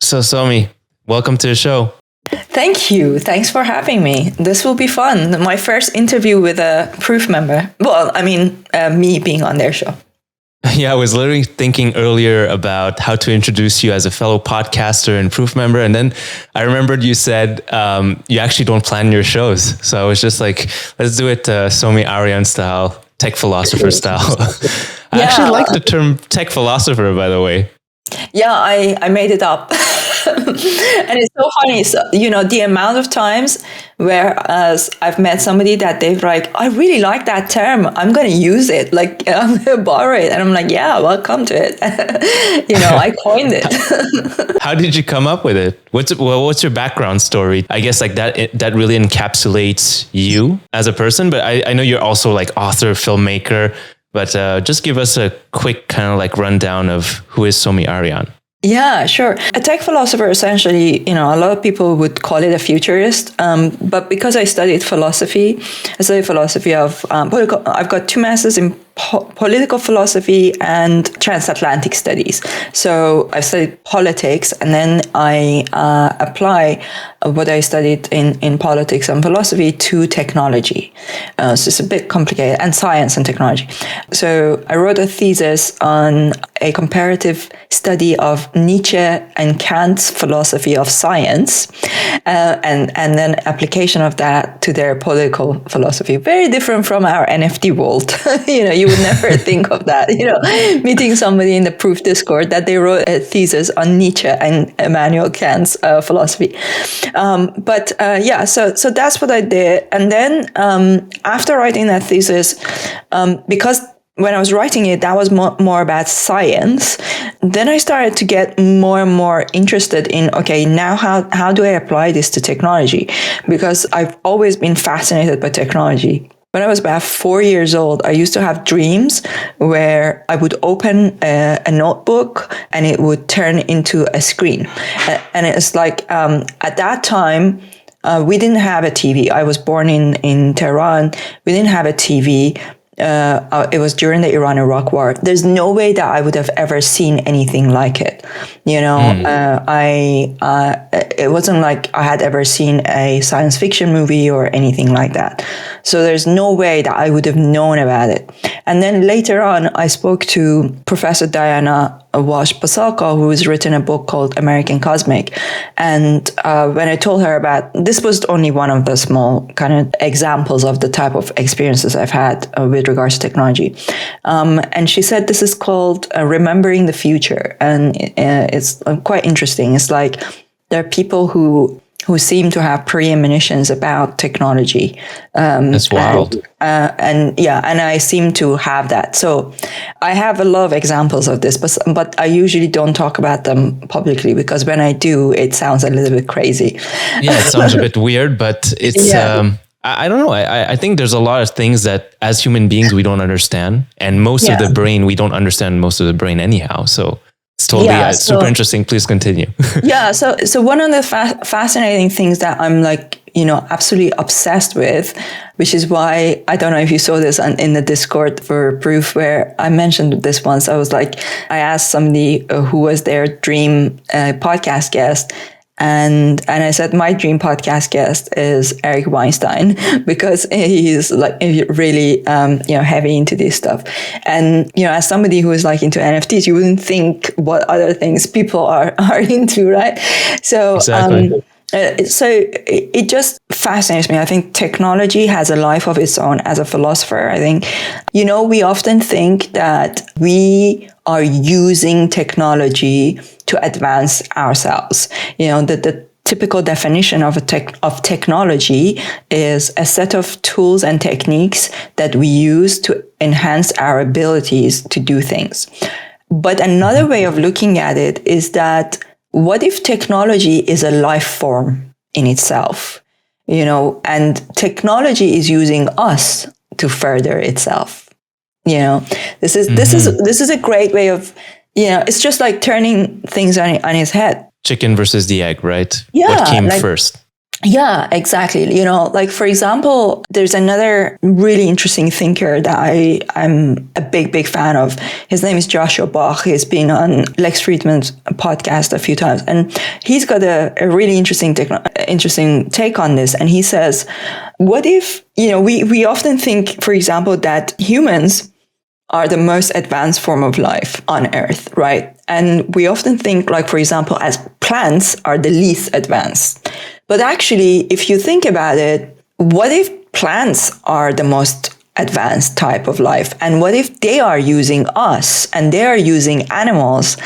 So, Somi, welcome to the show. Thank you. Thanks for having me. This will be fun. My first interview with a Proof member. Well, I mean, me being on their show. Yeah, I was literally thinking earlier about how to introduce you as a fellow podcaster and Proof member. And then I remembered you said you actually don't plan your shows. So I was just like, let's do it Somi Arian style, tech philosopher style. I actually like the term tech philosopher, by the way. Yeah, I made it up. And it's so funny. So, the amount of times whereas I've met somebody that they've like, I really like that term. I'm going to use it. Like, I'm going to borrow it. And I'm like, yeah, welcome to it. I coined it. How did you come up with it? What's your background story? I guess like that really encapsulates you as a person. But I know you're also like author, filmmaker. But just give us a quick kind of like rundown of who is Somi Arian. Yeah, sure. A tech philosopher, essentially, a lot of people would call it a futurist. But because I studied philosophy of political. I've got 2 masters in political philosophy and transatlantic studies. So I've studied politics, and then I apply what I studied in politics and philosophy to technology. So it's a bit complicated, and science and technology. So I wrote a thesis on a comparative study of Nietzsche and Kant's philosophy of science, and then application of that to their political philosophy. Very different from our NFT world. You would never think of that. Meeting somebody in the Proof Discord that they wrote a thesis on Nietzsche and Immanuel Kant's philosophy. So that's what I did. And then after writing that thesis, because when I was writing it, that was more about science. Then I started to get more and more interested in, okay, now how do I apply this to technology? Because I've always been fascinated by technology. When I was about 4 years old, I used to have dreams where I would open a notebook and it would turn into a screen. And it's like, at that time, we didn't have a TV. I was born in Tehran. We didn't have a TV. It was during the Iran-Iraq war. There's no way that I would have ever seen anything like it. It wasn't like I had ever seen a science fiction movie or anything like that. So there's no way that I would have known about it. And then later on, I spoke to Professor Diana Walsh-Passalka, who's written a book called American Cosmic. And when I told her about, this was only one of the small kind of examples of the type of experiences I've had with regards to technology. And she said, this is called Remembering the Future. And it's quite interesting. It's like there are people who seem to have premonitions about technology. That's wild. And I seem to have that. So I have a lot of examples of this, but I usually don't talk about them publicly because when I do, it sounds a little bit crazy. Yeah, it sounds a bit weird, but it's... Yeah. I don't know. I think there's a lot of things that as human beings, we don't understand. And most of the brain, we don't understand most of the brain anyhow. So it's totally super interesting. Please continue. So one of the fascinating things that I'm like, absolutely obsessed with, which is why, I don't know if you saw this in the Discord for Proof, where I mentioned this once. I was like, I asked somebody who was their dream podcast guest. And I said, my dream podcast guest is Eric Weinstein, because he's like really, heavy into this stuff. And, as somebody who is like into NFTs, you wouldn't think what other things people are into, right? So, exactly. So it just fascinates me. I think technology has a life of its own. As a philosopher, I think, we often think that we are using technology to advance ourselves. The typical definition of technology is a set of tools and techniques that we use to enhance our abilities to do things. But another way of looking at it is that what if technology is a life form in itself, and technology is using us to further itself? This is a great way of, it's just like turning things on its head. Chicken versus the egg, right? Yeah, what came first? Yeah, exactly. You know, like for example, there's another really interesting thinker that I'm a big fan of. His name is Joshua Bach. He's been on Lex Friedman's podcast a few times, and he's got a really interesting take on this. And he says, what if, you know, we often think, for example, that humans are the most advanced form of life on Earth, right? And we often think, like, for example, as plants are the least advanced. But actually, if you think about it, what if plants are the most advanced type of life? And what if they are using us and they are using animals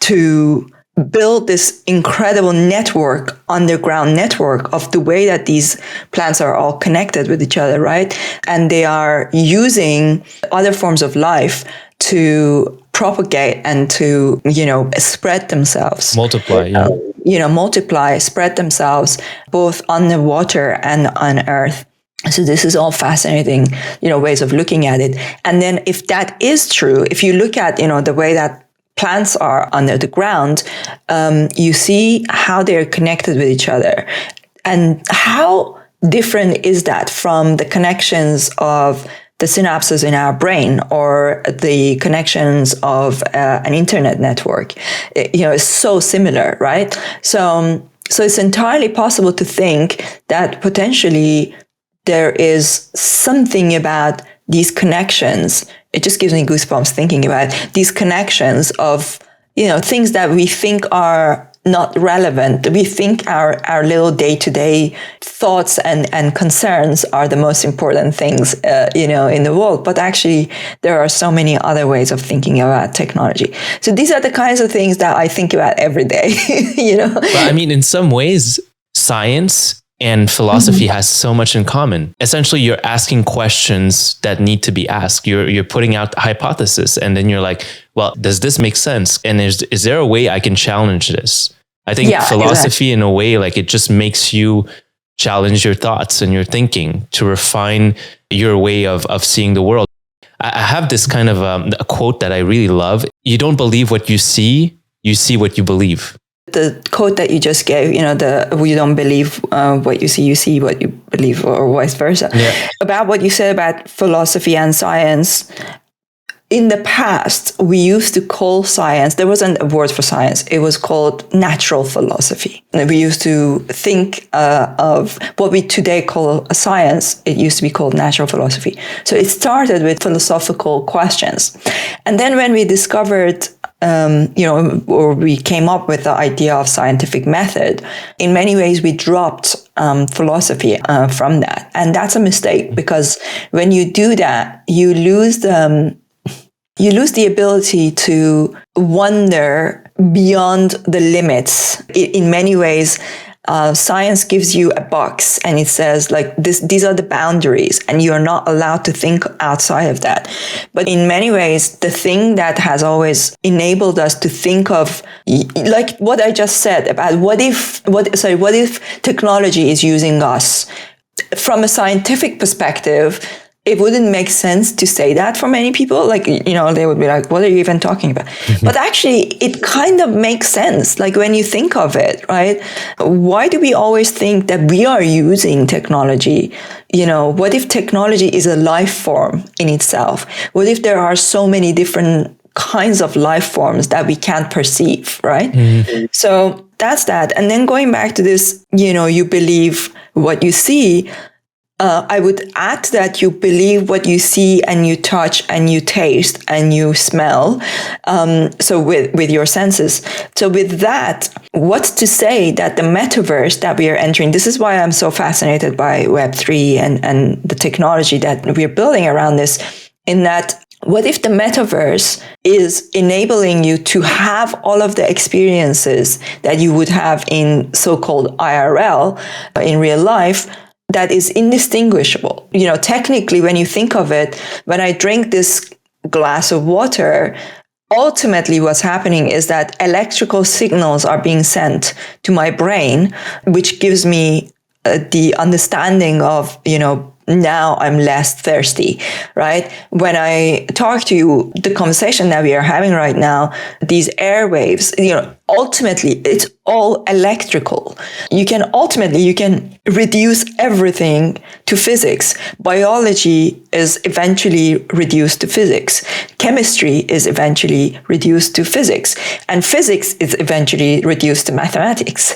to build this incredible network, underground network of the way that these plants are all connected with each other, right? And they are using other forms of life to propagate and to, you know, spread themselves. Multiply, yeah. Multiply, spread themselves both on the water and on Earth. So this is all fascinating, you know, ways of looking at it. And then if that is true, if you look at, you know, the way that plants are under the ground, you see how they're connected with each other. And how different is that from the connections of the synapses in our brain or the connections of an internet network? It's so similar, right? So it's entirely possible to think that potentially there is something about these connections. It just gives me goosebumps thinking about these connections of, you know, things that we think are not relevant. We think our little day-to-day thoughts and concerns are the most important things, in the world. But actually, there are so many other ways of thinking about technology. So these are the kinds of things that I think about every day, But I mean, in some ways, science and philosophy has so much in common. Essentially, you're asking questions that need to be asked. You're putting out hypothesis, and then you're like, well, does this make sense? And is there a way I can challenge this? I think philosophy, in a way, like it just makes you challenge your thoughts and your thinking to refine your way of seeing the world. I have this kind of a quote that I really love. You don't believe what you see what you believe. The quote that you just gave, you don't believe what you see what you believe, or vice versa. Yeah. About what you said about philosophy and science. In the past, we used to call science, there wasn't a word for science, it was called natural philosophy. And we used to think of what we today call a science, it used to be called natural philosophy. So it started with philosophical questions. And then when we discovered or we came up with the idea of scientific method, in many ways we dropped philosophy from that. And that's a mistake, because when you do that, you lose the ability to wonder beyond the limits. In many ways, science gives you a box and it says, like, these are the boundaries, and you are not allowed to think outside of that. But in many ways, the thing that has always enabled us to think of, like what I just said about what if technology is using us from a scientific perspective, it wouldn't make sense to say that for many people. Like, they would be like, what are you even talking about? But actually, it kind of makes sense. Like, when you think of it, right? Why do we always think that we are using technology? What if technology is a life form in itself? What if there are so many different kinds of life forms that we can't perceive, right? Mm-hmm. So that's that. And then going back to this, you believe what you see. I would add that you believe what you see and you touch and you taste and you smell. So with your senses. So with that, what's to say that the metaverse that we are entering, this is why I'm so fascinated by Web3 and the technology that we're building around this, in that, what if the metaverse is enabling you to have all of the experiences that you would have in so-called IRL, in real life, that is indistinguishable? Technically, when you think of it, when I drink this glass of water, ultimately what's happening is that electrical signals are being sent to my brain, which gives me the understanding of, now I'm less thirsty, right? When I talk to you, the conversation that we are having right now, these airwaves, ultimately it's all electrical. You can reduce everything to physics. Biology is eventually reduced to physics. Chemistry is eventually reduced to physics, and physics is eventually reduced to mathematics.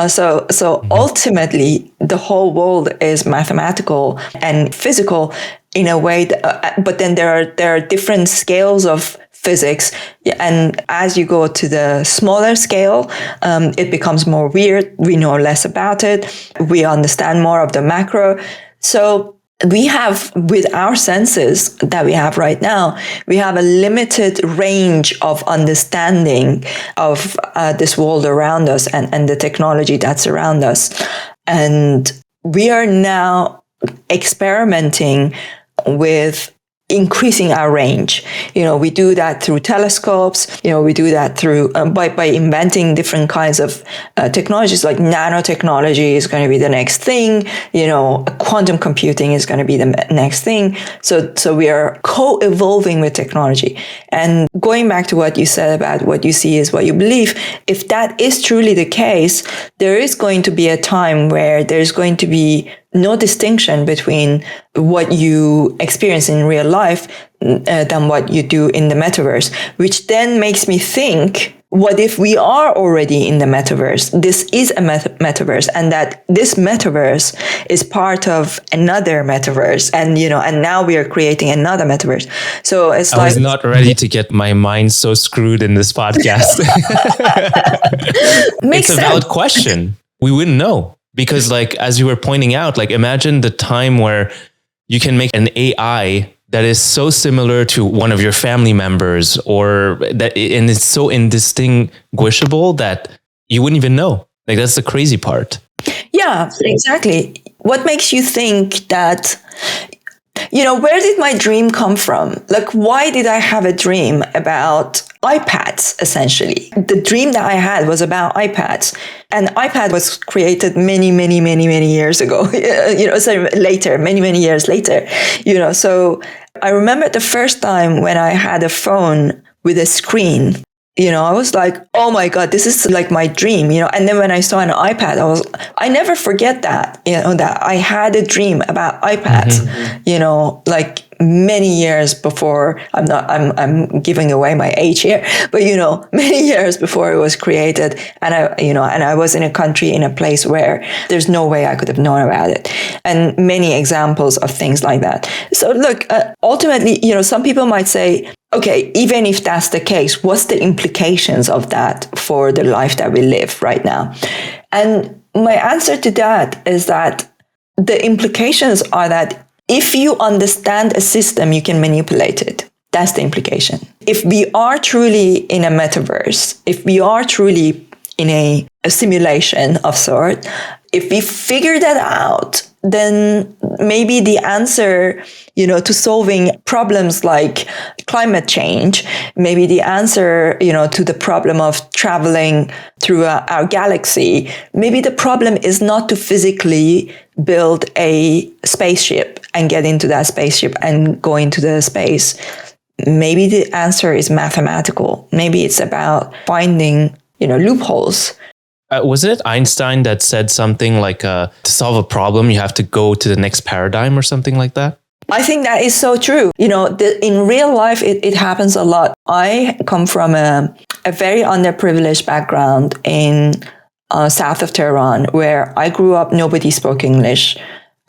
So ultimately the whole world is mathematical and physical in a way that, but then there are different scales of physics, and as you go to the smaller scale, it becomes more weird. We know less about it. We understand more of the macro. So we have, with our senses that we have right now, we have a limited range of understanding of this world around us and the technology that's around us. And we are now experimenting with increasing our range. We do that through telescopes. We do that through by inventing different kinds of technologies, like nanotechnology is going to be the next thing. Quantum computing is going to be the next thing. So we are co-evolving with technology. And going back to what you said about what you see is what you believe, if that is truly the case, there is going to be a time where there's going to be no distinction between what you experience in real life than what you do in the metaverse, which then makes me think, what if we are already in the metaverse? This is a metaverse, and that this metaverse is part of another metaverse, and and now we are creating another metaverse. So it's I was not ready to get my mind so screwed in this podcast. It's a valid question. We wouldn't know. Because as you were pointing out, imagine the time where you can make an AI that is so similar to one of your family members, and it's so indistinguishable that you wouldn't even know. That's the crazy part. Yeah, exactly. What makes you think that, where did my dream come from? Why did I have a dream about iPads, essentially? The dream that I had was about iPads. And iPad was created many, many, many, many years ago, many years later, So I remember the first time when I had a phone with a screen, I was like, oh my God, this is like my dream, And then when I saw an iPad, I never forget that, that I had a dream about iPads, many years before. I'm giving away my age here, but many years before it was created, and I was in a country, in a place where there's no way I could have known about it, and many examples of things like that. So look, ultimately, some people might say, okay, even if that's the case, what's the implications of that for the life that we live right now? And my answer to that is that the implications are that if you understand a system, you can manipulate it. That's the implication. If we are truly in a metaverse, if we are truly in a simulation of sort, if we figure that out, then maybe the answer, to solving problems like climate change, maybe the answer, to the problem of traveling through our galaxy, maybe the problem is not to physically build a spaceship and get into that spaceship and go into the space. Maybe the answer is mathematical. Maybe it's about finding, loopholes. Was it Einstein that said something like, to solve a problem, you have to go to the next paradigm or something like that? I think that is so true. In real life, it happens a lot. I come from a very underprivileged background in south of Tehran, where I grew up. Nobody spoke English.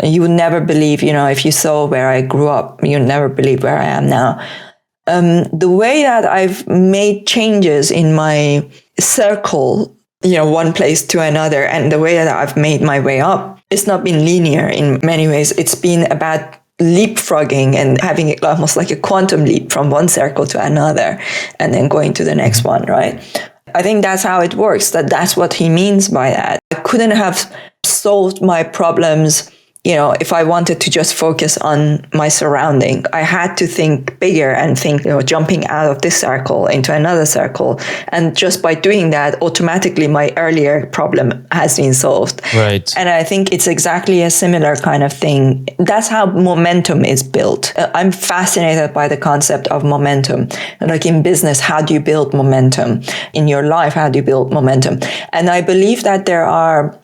You would never believe, if you saw where I grew up, you'd never believe where I am now. The way that I've made changes in my circle, one place to another, and the way that I've made my way up, it's not been linear in many ways. It's been about leapfrogging and having it almost like a quantum leap from one circle to another and then going to the next one, right? I think that's how it works. That's what he means by that. I couldn't have solved my problems if I wanted to just focus on my surrounding, I had to think bigger and think, jumping out of this circle into another circle. And just by doing that, automatically my earlier problem has been solved. Right. And I think it's exactly a similar kind of thing. That's how momentum is built. I'm fascinated by the concept of momentum. Like in business, how do you build momentum? In your life, how do you build momentum? And I believe that there are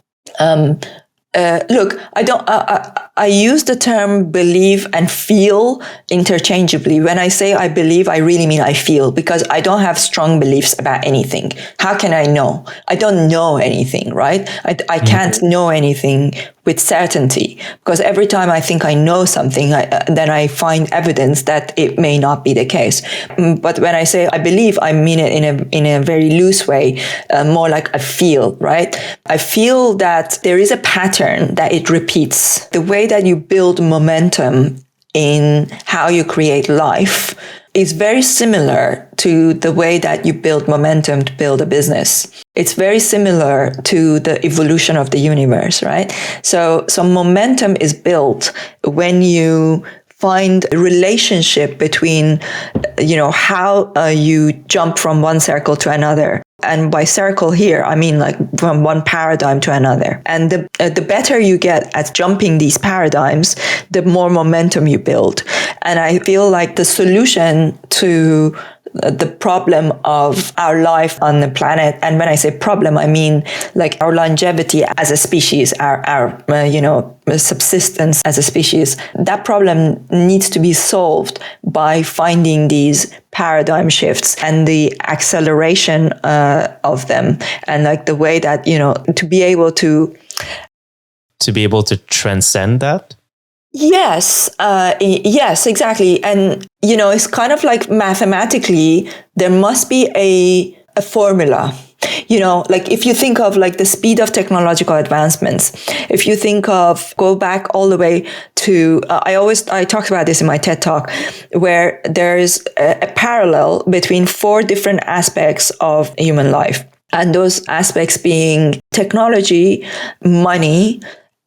look, I use the term believe and feel interchangeably. When I say I believe, I really mean I feel, because I don't have strong beliefs about anything. How can I know? I don't know anything, right? I can't know anything with certainty, because every time I think I know something, then I find evidence that it may not be the case. But when I say I believe, I mean it in a very loose way, more like I feel, right? I feel that there is a pattern that it repeats. The way that you build momentum in how you create life is very similar to the way that you build momentum to build a business. It's very similar to the evolution of the universe, right? So momentum is built when you find a relationship between, how you jump from one circle to another. And by circle here, I mean like from one paradigm to another. And the better you get at jumping these paradigms, the more momentum you build. And I feel like the solution to the problem of our life on the planet, and when I say problem, I mean like our longevity as a species, our subsistence as a species, that problem needs to be solved by finding these paradigm shifts and the acceleration of them, and like the way that to be able to transcend that. Yes, yes, exactly. And, it's kind of like mathematically, there must be a formula. Like if you think of like the speed of technological advancements, if you think of, go back all the way to, I talked about this in my TED Talk, where there's a parallel between 4 different aspects of human life. And those aspects being technology, money,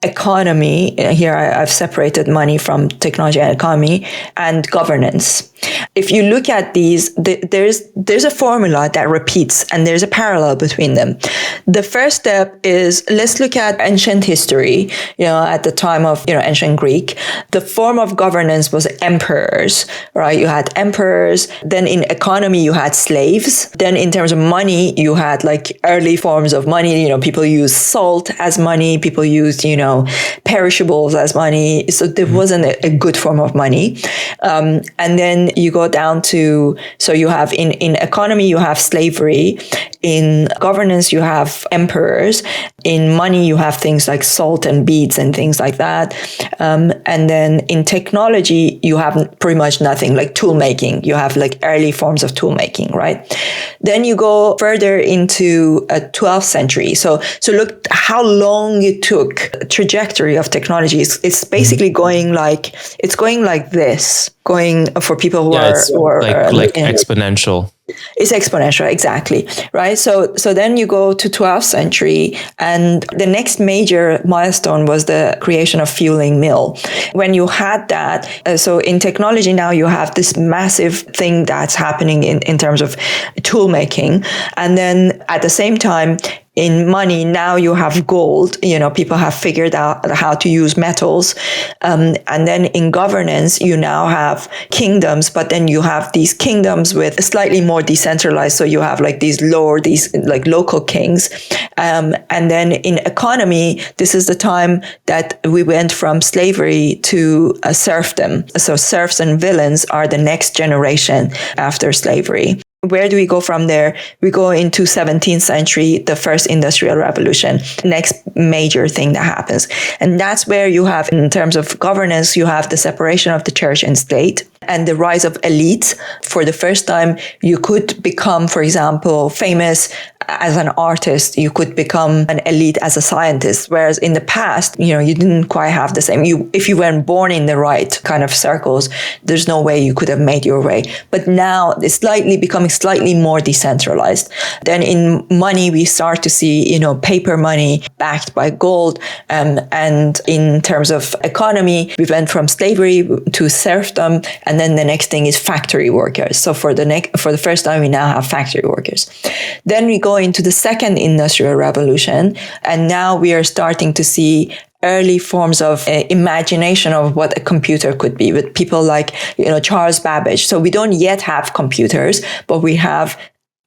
economy. Here I've separated money from technology and economy, and governance. If you look at these, there's a formula that repeats, and there's a parallel between them. The first step is, let's look at ancient history. At the time of ancient Greek, the form of governance was emperors, right? You had emperors. Then in economy, you had slaves. Then in terms of money, you had like early forms of money. People used salt as money. People used perishables as money. So there wasn't a good form of money. And then you go down to, so you have in economy, you have slavery. In governance, you have emperors. In money, you have things like salt and beads and things like that. And then in technology, you have pretty much nothing, like tool making. You have like early forms of tool making, right? Then you go further into 12th century. So look how long it took. Trajectory of technology. It's basically going like this. Going for people who are exponential. It's exponential, exactly, right? So then you go to 12th century, and the next major milestone was the creation of fueling mill. When you had that, so in technology now you have this massive thing that's happening in terms of tool making, and then at the same time, in money, now you have gold. People have figured out how to use metals. And then in governance, you now have kingdoms, but then you have these kingdoms with slightly more decentralized. So you have like these like local kings. And then in economy, this is the time that we went from slavery to serfdom. So serfs and villains are the next generation after slavery. Where do we go from there? We go into 17th century, the first industrial revolution, next major thing that happens. And that's where you have, in terms of governance, you have the separation of the church and state. and the rise of elites. For the first time, you could become, for example, famous as an artist. You could become an elite as a scientist. Whereas in the past, you didn't quite have the same. If you weren't born in the right kind of circles, there's no way you could have made your way. But now it's becoming slightly more decentralized. Then in money, we start to see, paper money backed by gold. And in terms of economy, we went from slavery to serfdom. And then the next thing is factory workers. So for the first time, we now have factory workers. Then we go into the second industrial revolution. And now we are starting to see early forms of imagination of what a computer could be with people like, Charles Babbage. So we don't yet have computers, but we have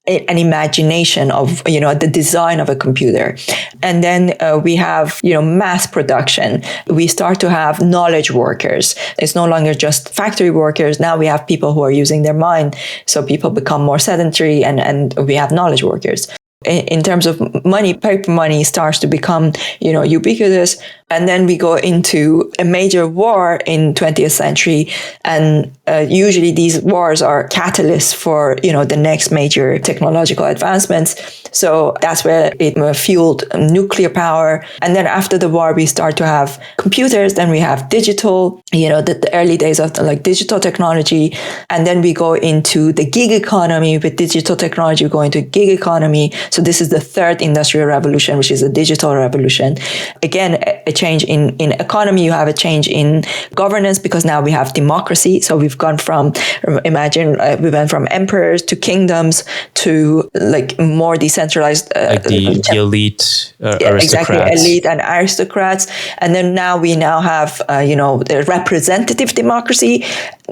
an imagination of, the design of a computer. And then we have, mass production. We start to have knowledge workers. It's no longer just factory workers. Now we have people who are using their mind. So people become more sedentary and we have knowledge workers. In terms of money, paper money starts to become, ubiquitous. And then we go into a major war in 20th century. And usually these wars are catalysts for, the next major technological advancements. So that's where it fueled nuclear power. And then after the war, we start to have computers. Then we have digital, the early days of digital technology. And then we go into the gig economy. With digital technology, we go into gig economy. So this is the third industrial revolution, which is the digital revolution. Again, a change in economy. You have a change in governance because now we have democracy. So we've gone from, we went from emperors to kingdoms to more decentralized. The elite aristocrats. Exactly, elite and aristocrats. And then now we have, the representative democracy.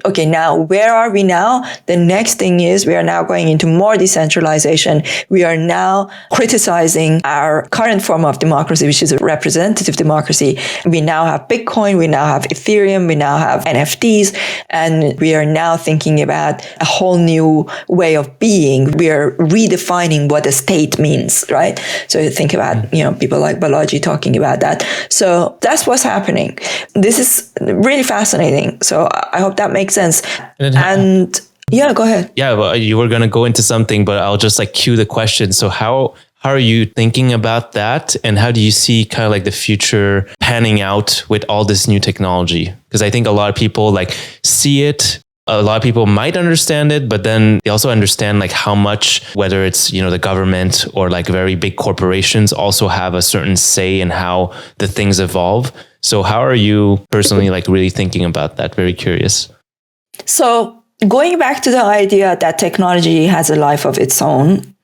Okay, now where are we now? The next thing is we are now going into more decentralization. We are now criticizing our current form of democracy, which is a representative democracy. We now have Bitcoin, we now have Ethereum, we now have NFTs, and we are now thinking about a whole new way of being. We are redefining what a state means, right? So you think about, people like Balaji talking about that. So that's what's happening. This is really fascinating. So I hope that makes sense. And yeah, go ahead. Yeah, well, you were going to go into something, but I'll just cue the question. So how are you thinking about that? And how do you see kind of the future panning out with all this new technology? Because I think a lot of people see it. A lot of people might understand it, but then they also understand how much, whether it's, the government or very big corporations also have a certain say in how the things evolve. So how are you personally really thinking about that? Very curious. So going back to the idea that technology has a life of its own,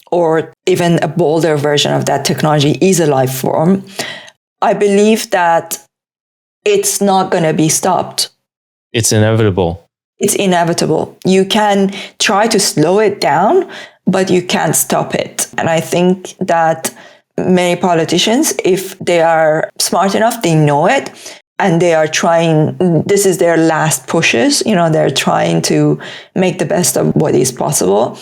or even a bolder version of that technology is a life form, I believe that it's not going to be stopped. It's inevitable. It's inevitable. You can try to slow it down, but you can't stop it. And I think that many politicians, if they are smart enough, they know it. And they are trying, this is their last pushes, they're trying to make the best of what is possible.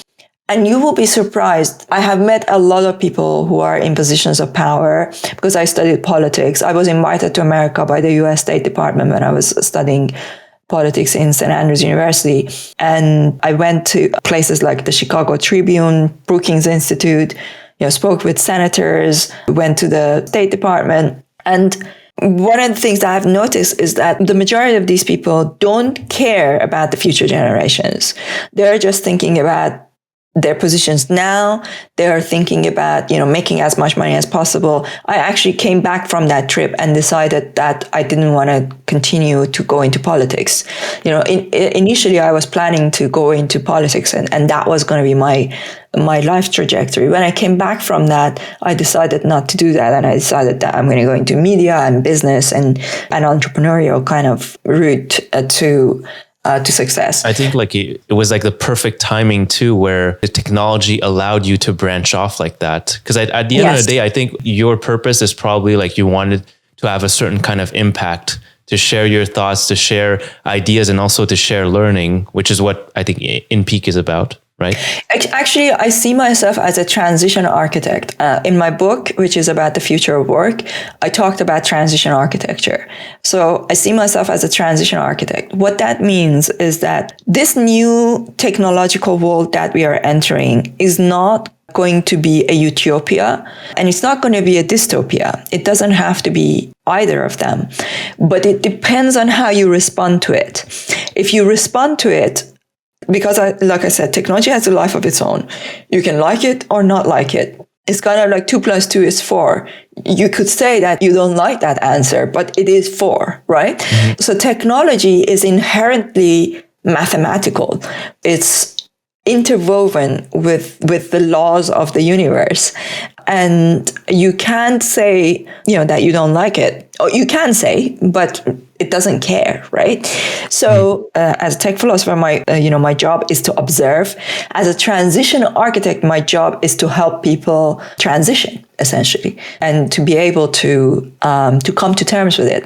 And you will be surprised. I have met a lot of people who are in positions of power because I studied politics. I was invited to America by the US State Department when I was studying politics in St. Andrews University. And I went to places like the Chicago Tribune, Brookings Institute, spoke with senators, went to the State Department. And one of the things that I've noticed is that the majority of these people don't care about the future generations. They're just thinking about their positions now. They're thinking about, making as much money as possible. I actually came back from that trip and decided that I didn't want to continue to go into politics. Initially I was planning to go into politics and that was going to be my life trajectory. When I came back from that, I decided not to do that. And I decided that I'm going to go into media and business and an entrepreneurial kind of route to success. I think it was the perfect timing too, where the technology allowed you to branch off like that. Because at the end of the day, I think your purpose is probably you wanted to have a certain kind of impact, to share your thoughts, to share ideas, and also to share learning, which is what I think InPeak is about, right? Actually, I see myself as a transition architect. In my book, which is about the future of work, I talked about transition architecture. So I see myself as a transition architect. What that means is that this new technological world that we are entering is not going to be a utopia, and it's not going to be a dystopia. It doesn't have to be either of them, but it depends on how you respond to it. If you respond to it, because like I said, technology has a life of its own. You can like it or not like it. It's kind of like 2 + 2 is 4. You could say that you don't like that answer, but it is 4, right? Mm-hmm. So technology is inherently mathematical. It's interwoven with the laws of the universe. And you can't say, that you don't like it. Or you can say, but it doesn't care, right? So as a tech philosopher, my job is to observe. As a transition architect, my job is to help people transition, essentially, and to be able to come to terms with it.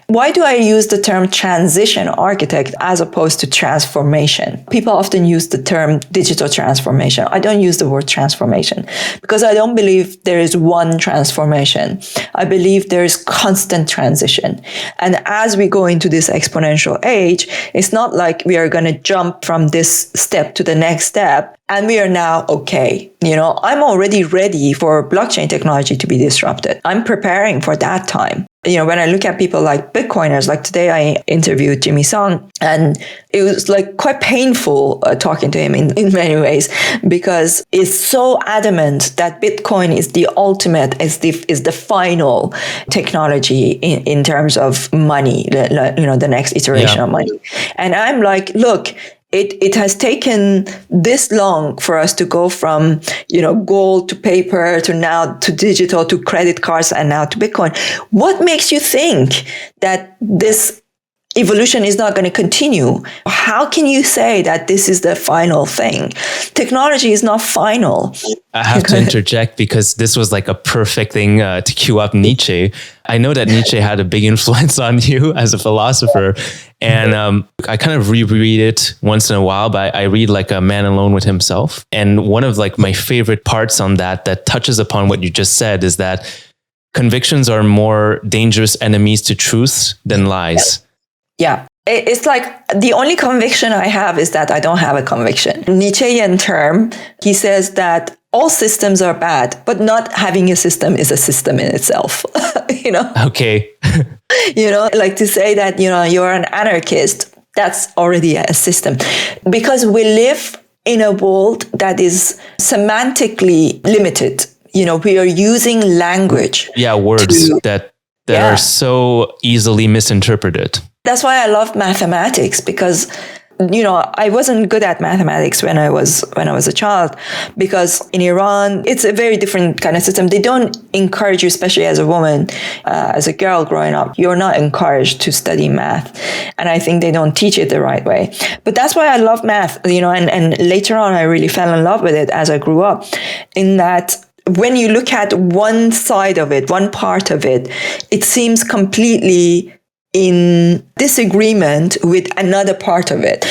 Why do I use the term transition architect as opposed to transformation? People often use the term digital transformation. I don't use the word transformation because I don't believe there is one transformation. I believe there is constant transition. And as we go into this exponential age, it's not like we are going to jump from this step to the next step and we are now okay. I'm already ready for blockchain technology to be disrupted. I'm preparing for that time. When I look at people like Bitcoiners, like today I interviewed Jimmy Song, and it was like quite painful talking to him in many ways, because it's so adamant that Bitcoin is the ultimate, is the final technology in terms of money, the next iteration of money. And I'm like, look, it has taken this long for us to go from, gold to paper to now to digital to credit cards and now to Bitcoin. What makes you think that this evolution is not going to continue? How can you say that this is the final thing? Technology is not final. I have to interject because this was like a perfect thing to cue up Nietzsche. I know that Nietzsche had a big influence on you as a philosopher. And I kind of reread it once in a while, but I read like A Man Alone with Himself. And one of like my favorite parts on that touches upon what you just said is that convictions are more dangerous enemies to truth than lies. Yeah. It's like the only conviction I have is that I don't have a conviction. Nietzschean term, he says that all systems are bad, but not having a system is a system in itself. Okay. Like to say that, you're an anarchist, that's already a system. Because we live in a world that is semantically limited. We are using language. Yeah, words that are so easily misinterpreted. That's why I love mathematics, because I wasn't good at mathematics when I was a child, because in Iran it's a very different kind of system. They don't encourage you, especially as a woman, as a girl growing up, you're not encouraged to study math, and I think they don't teach it the right way. But that's why I love math, and later on I really fell in love with it as I grew up, in that when you look at one side of it, one part of it, it seems completely in disagreement with another part of it.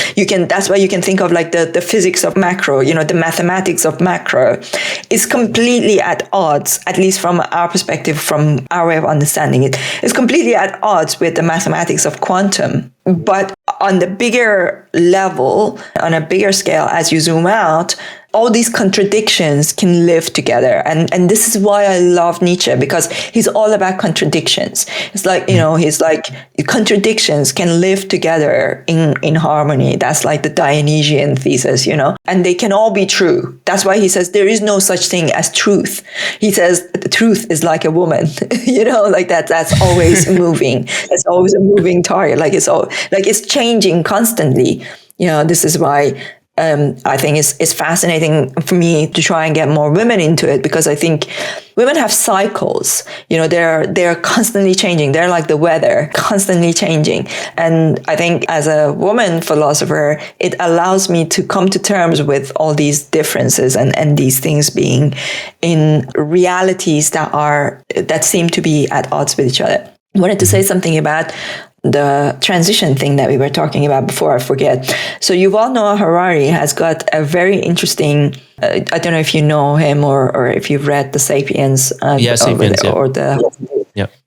That's why you can think of like the physics of macro, the mathematics of macro is completely at odds, at least from our perspective, from our way of understanding it. It's completely at odds with the mathematics of quantum. But on the bigger level, on a bigger scale, as you zoom out, all these contradictions can live together. And this is why I love Nietzsche, because he's all about contradictions. It's like, he's like, contradictions can live together in harmony. That's like the Dionysian thesis, and they can all be true. That's why he says there is no such thing as truth. He says the truth is like a woman, like that's always moving. It's always a moving target. Like it's changing constantly. This is why I think it's fascinating for me to try and get more women into it, because I think women have cycles. They're constantly changing. They're like the weather, constantly changing. And I think as a woman philosopher, it allows me to come to terms with all these differences and these things being in realities that seem to be at odds with each other. I wanted to say something about the transition thing that we were talking about before I forget. So Yuval Noah Harari has got a very interesting, I don't know if you know him or if you've read the Sapiens. Sapiens, or the...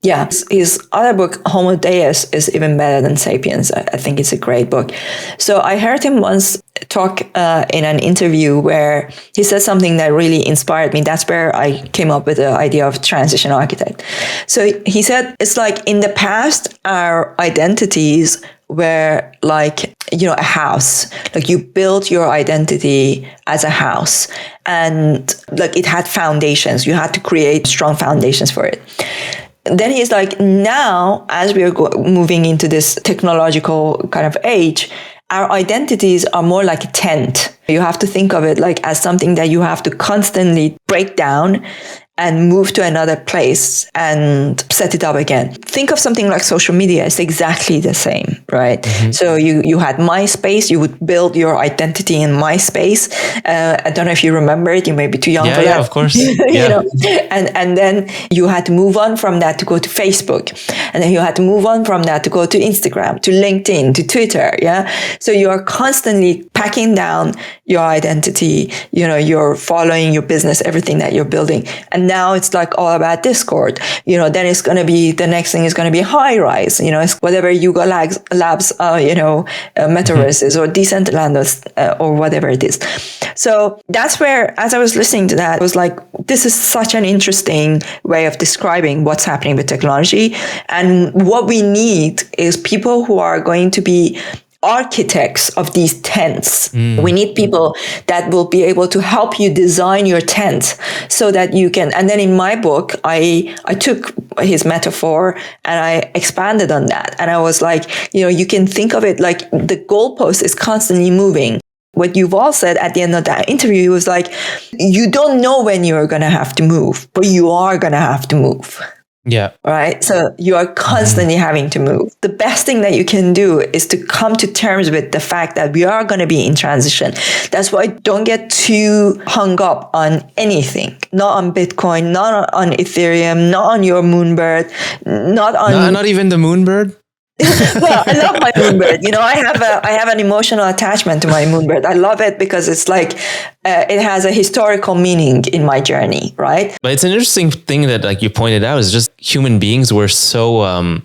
Yeah. His other book, Homo Deus, is even better than Sapiens. I think it's a great book. So I heard him once talk in an interview where he said something that really inspired me. That's where I came up with the idea of transition architect. So he said, it's like in the past, our identities were like, a house. Like you built your identity as a house, and like it had foundations. You had to create strong foundations for it. Then he's like, now, as we are moving into this technological kind of age, our identities are more like a tent. You have to think of it like as something that you have to constantly break down and move to another place and set it up again. Think of something like social media. It's exactly the same, right? Mm-hmm. So you had MySpace. You would build your identity in MySpace. I don't know if you remember it. You may be too young for that. Yeah, of course. And then you had to move on from that to go to Facebook. And then you had to move on from that to go to Instagram, to LinkedIn, to Twitter. Yeah. So you are constantly packing down your identity. You're following your business, everything that you're building. And now it's like all about Discord. Then it's going to be, the next thing is going to be high rise. It's whatever Yuga Labs, metaverses or Decentraland or whatever it is. So that's where, as I was listening to that, I was like, this is such an interesting way of describing what's happening with technology. And what we need is people who are going to be architects of these tents. We need people that will be able to help you design your tent so that you can. And then in my book, I took his metaphor and I expanded on that. And I was like, you can think of it like the goalpost is constantly moving. What Yuval said at the end of that interview was like, you don't know when you're going to have to move, but you are going to have to move. Yeah. Right. So you are constantly having to move. The best thing that you can do is to come to terms with the fact that we are going to be in transition. That's why don't get too hung up on anything, not on Bitcoin, not on Ethereum, not on your Moonbird, not even the Moonbird. Well, I love my Moonbird. I have an emotional attachment to my Moonbird. I love it because it's like it has a historical meaning in my journey, right? But it's an interesting thing that, like you pointed out, is just human beings were so.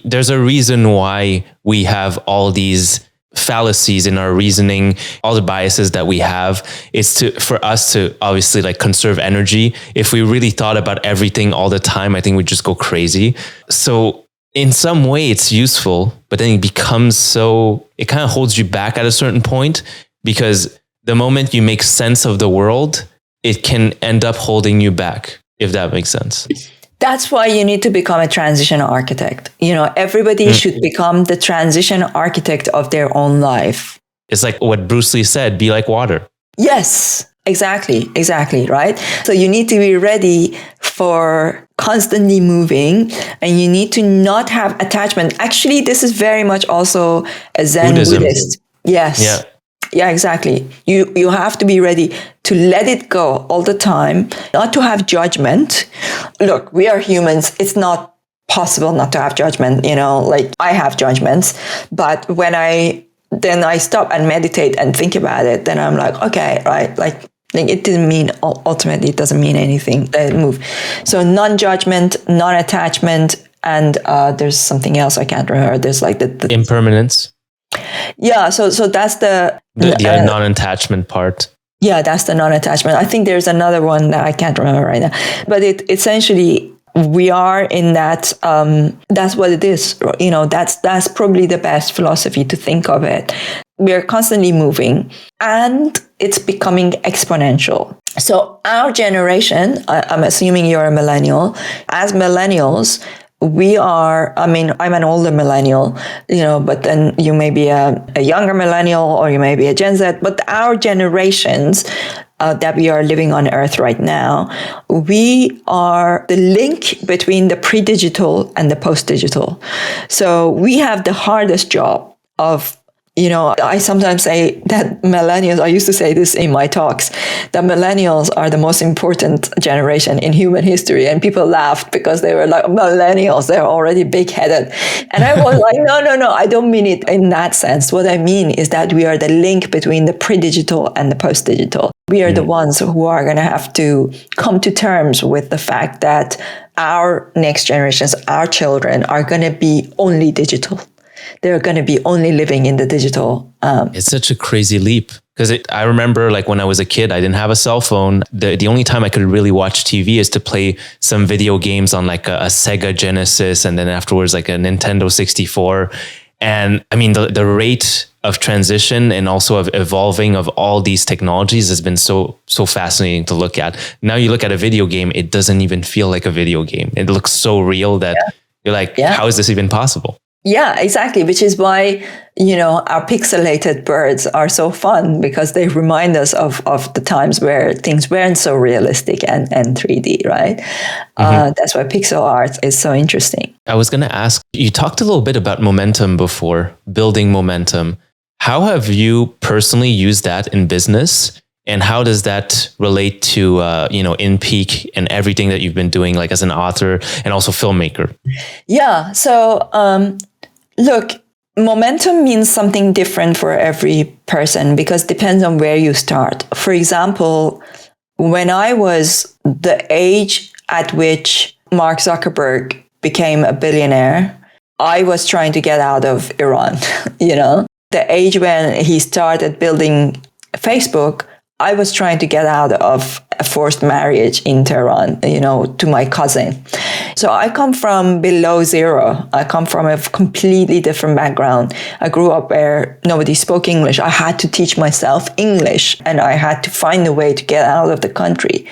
There's a reason why we have all these fallacies in our reasoning, all the biases that we have. It's for us to obviously like conserve energy. If we really thought about everything all the time, I think we'd just go crazy. So in some way it's useful, but then it becomes it kind of holds you back at a certain point, because the moment you make sense of the world, it can end up holding you back, if that makes sense. That's why you need to become a transition architect. Everybody should become the transition architect of their own life. It's like what Bruce Lee said, be like water. Yes, exactly, right? So you need to be ready for constantly moving, and you need to not have attachment. Actually, this is very much also a Zen Buddhist. Yes. Yeah, exactly. You have to be ready to let it go all the time, not to have judgment. Look, we are humans. It's not possible not to have judgment. Like I have judgments, but when I stop and meditate and think about it, then I'm like, okay, right, like it didn't mean, ultimately, it doesn't mean anything. Let it move. So non-judgment, non-attachment, and there's something else I can't remember. There's like the impermanence. Yeah, so that's the non-attachment part. Yeah, that's the non-attachment. I think there's another one that I can't remember right now. But it essentially, we are in that, that's what it is. That's probably the best philosophy to think of it. We are constantly moving and it's becoming exponential. So our generation, I'm assuming you're a millennial. As millennials, we are, I'm an older millennial, but then you may be a younger millennial or you may be a Gen Z, but our generations that we are living on Earth right now, we are the link between the pre-digital and the post-digital. So we have the hardest job of I sometimes say that millennials, I used to say this in my talks, that millennials are the most important generation in human history. And people laughed because they were like, millennials, they're already big-headed. And I was like, no, I don't mean it in that sense. What I mean is that we are the link between the pre-digital and the post-digital. We are the ones who are going to have to come to terms with the fact that our next generations, our children, are going to be only digital. They're going to be only living in the digital. It's such a crazy leap because I remember like when I was a kid, I didn't have a cell phone. The only time I could really watch TV is to play some video games on like a Sega Genesis and then afterwards like a Nintendo 64. And I mean, the rate of transition and also of evolving of all these technologies has been so fascinating to look at. Now you look at a video game, it doesn't even feel like a video game. It looks so real that you're like, how is this even possible? Yeah, exactly. Which is why, our pixelated birds are so fun because they remind us of the times where things weren't so realistic and 3D, right? That's why pixel art is so interesting. I was going to ask, you talked a little bit about momentum before, building momentum. How have you personally used that in business? And how does that relate to, InPeak and everything that you've been doing, like as an author and also filmmaker? Yeah. So, look, momentum means something different for every person because it depends on where you start. For example, when I was the age at which Mark Zuckerberg became a billionaire, I was trying to get out of Iran, The age when he started building Facebook, I was trying to get out of a forced marriage in Tehran, to my cousin. So I come from below zero. I come from a completely different background. I grew up where nobody spoke English. I had to teach myself English and I had to find a way to get out of the country.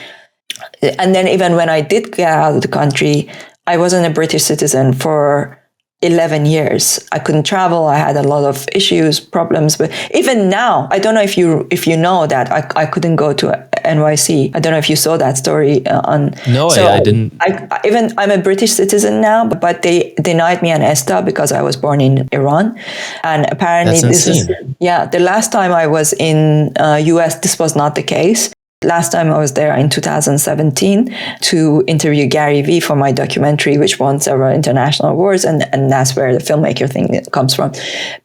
And then even when I did get out of the country, I wasn't a British citizen for 11 years. I couldn't travel. I had a lot of issues, problems. But even now, I don't know if you know that I couldn't go to NYC. I don't know if you saw that story on. No, I didn't. I'm a British citizen now, but they denied me an ESTA because I was born in Iran. And apparently That's insane. The last time I was in US, this was not the case. Last time I was there in 2017 to interview Gary Vee for my documentary, which won several international awards. And that's where the filmmaker thing comes from.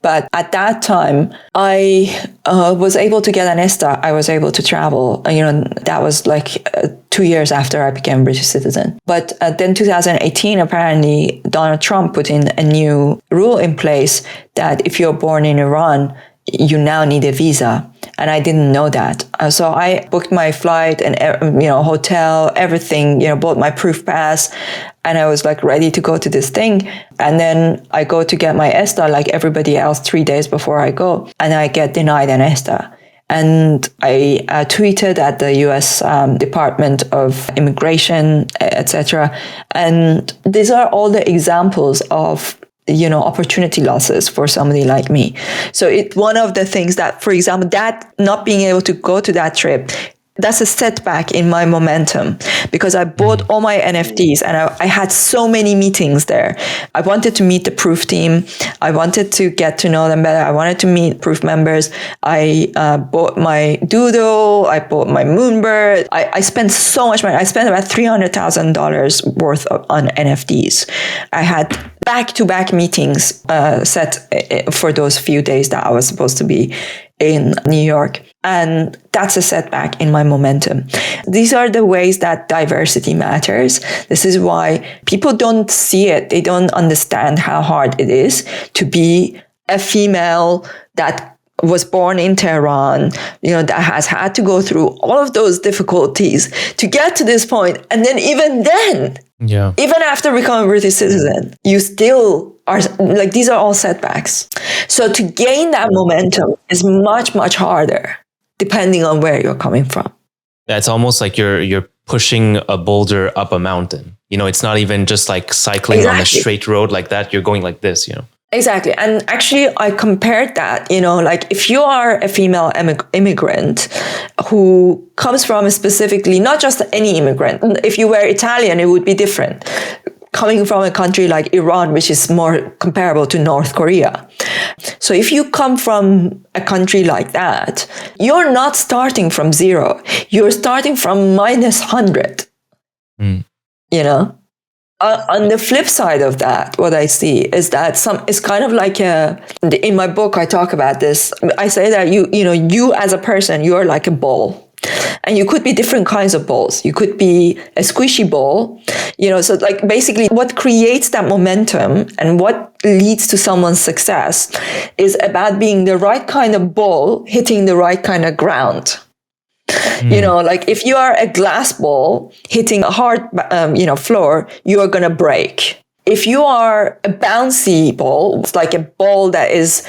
But at that time, I was able to get an ESTA. I was able to travel. That was like 2 years after I became a British citizen. But then 2018, apparently, Donald Trump put in a new rule in place that if you're born in Iran, you now need a visa. And I didn't know that. So I booked my flight and, hotel, everything, bought my proof pass. And I was like ready to go to this thing. And then I go to get my ESTA like everybody else 3 days before I go. And I get denied an ESTA. And I tweeted at the US Department of Immigration, etc. And these are all the examples of opportunity losses for somebody like me. So it's one of the things that, for example, that not being able to go to that trip, that's a setback in my momentum because I bought all my NFTs and I had so many meetings there. I wanted to meet the Proof team. I wanted to get to know them better. I wanted to meet Proof members. I bought my Doodle. I bought my Moonbird. I spent so much money. I spent about $300,000 worth on NFTs. I had back-to-back meetings set for those few days that I was supposed to be in New York. And that's a setback in my momentum. These are the ways that diversity matters. This is why people don't see it. They don't understand how hard it is to be a female that was born in Tehran, that has had to go through all of those difficulties to get to this point. And then even after becoming a British citizen, you still are like, these are all setbacks. So to gain that momentum is much, much harder depending on where you're coming from. That's almost like you're pushing a boulder up a mountain. It's not even just like cycling on a straight road like that. You're going like this, Exactly. And actually, I compared that, like if you are a female immigrant who comes from specifically, not just any immigrant, if you were Italian, it would be different. coming from a country like Iran, which is more comparable to North Korea. So if you come from a country like that, you're not starting from zero. You're starting from minus 100, you know? On the flip side of that, what I see is that it's kind of like in my book, I talk about this. I say that you as a person, you're like a ball. And you could be different kinds of balls. You could be a squishy ball, so like basically what creates that momentum and what leads to someone's success is about being the right kind of ball, hitting the right kind of ground. Like if you are a glass ball hitting a hard, floor, you are going to break. If you are a bouncy ball, it's like a ball that is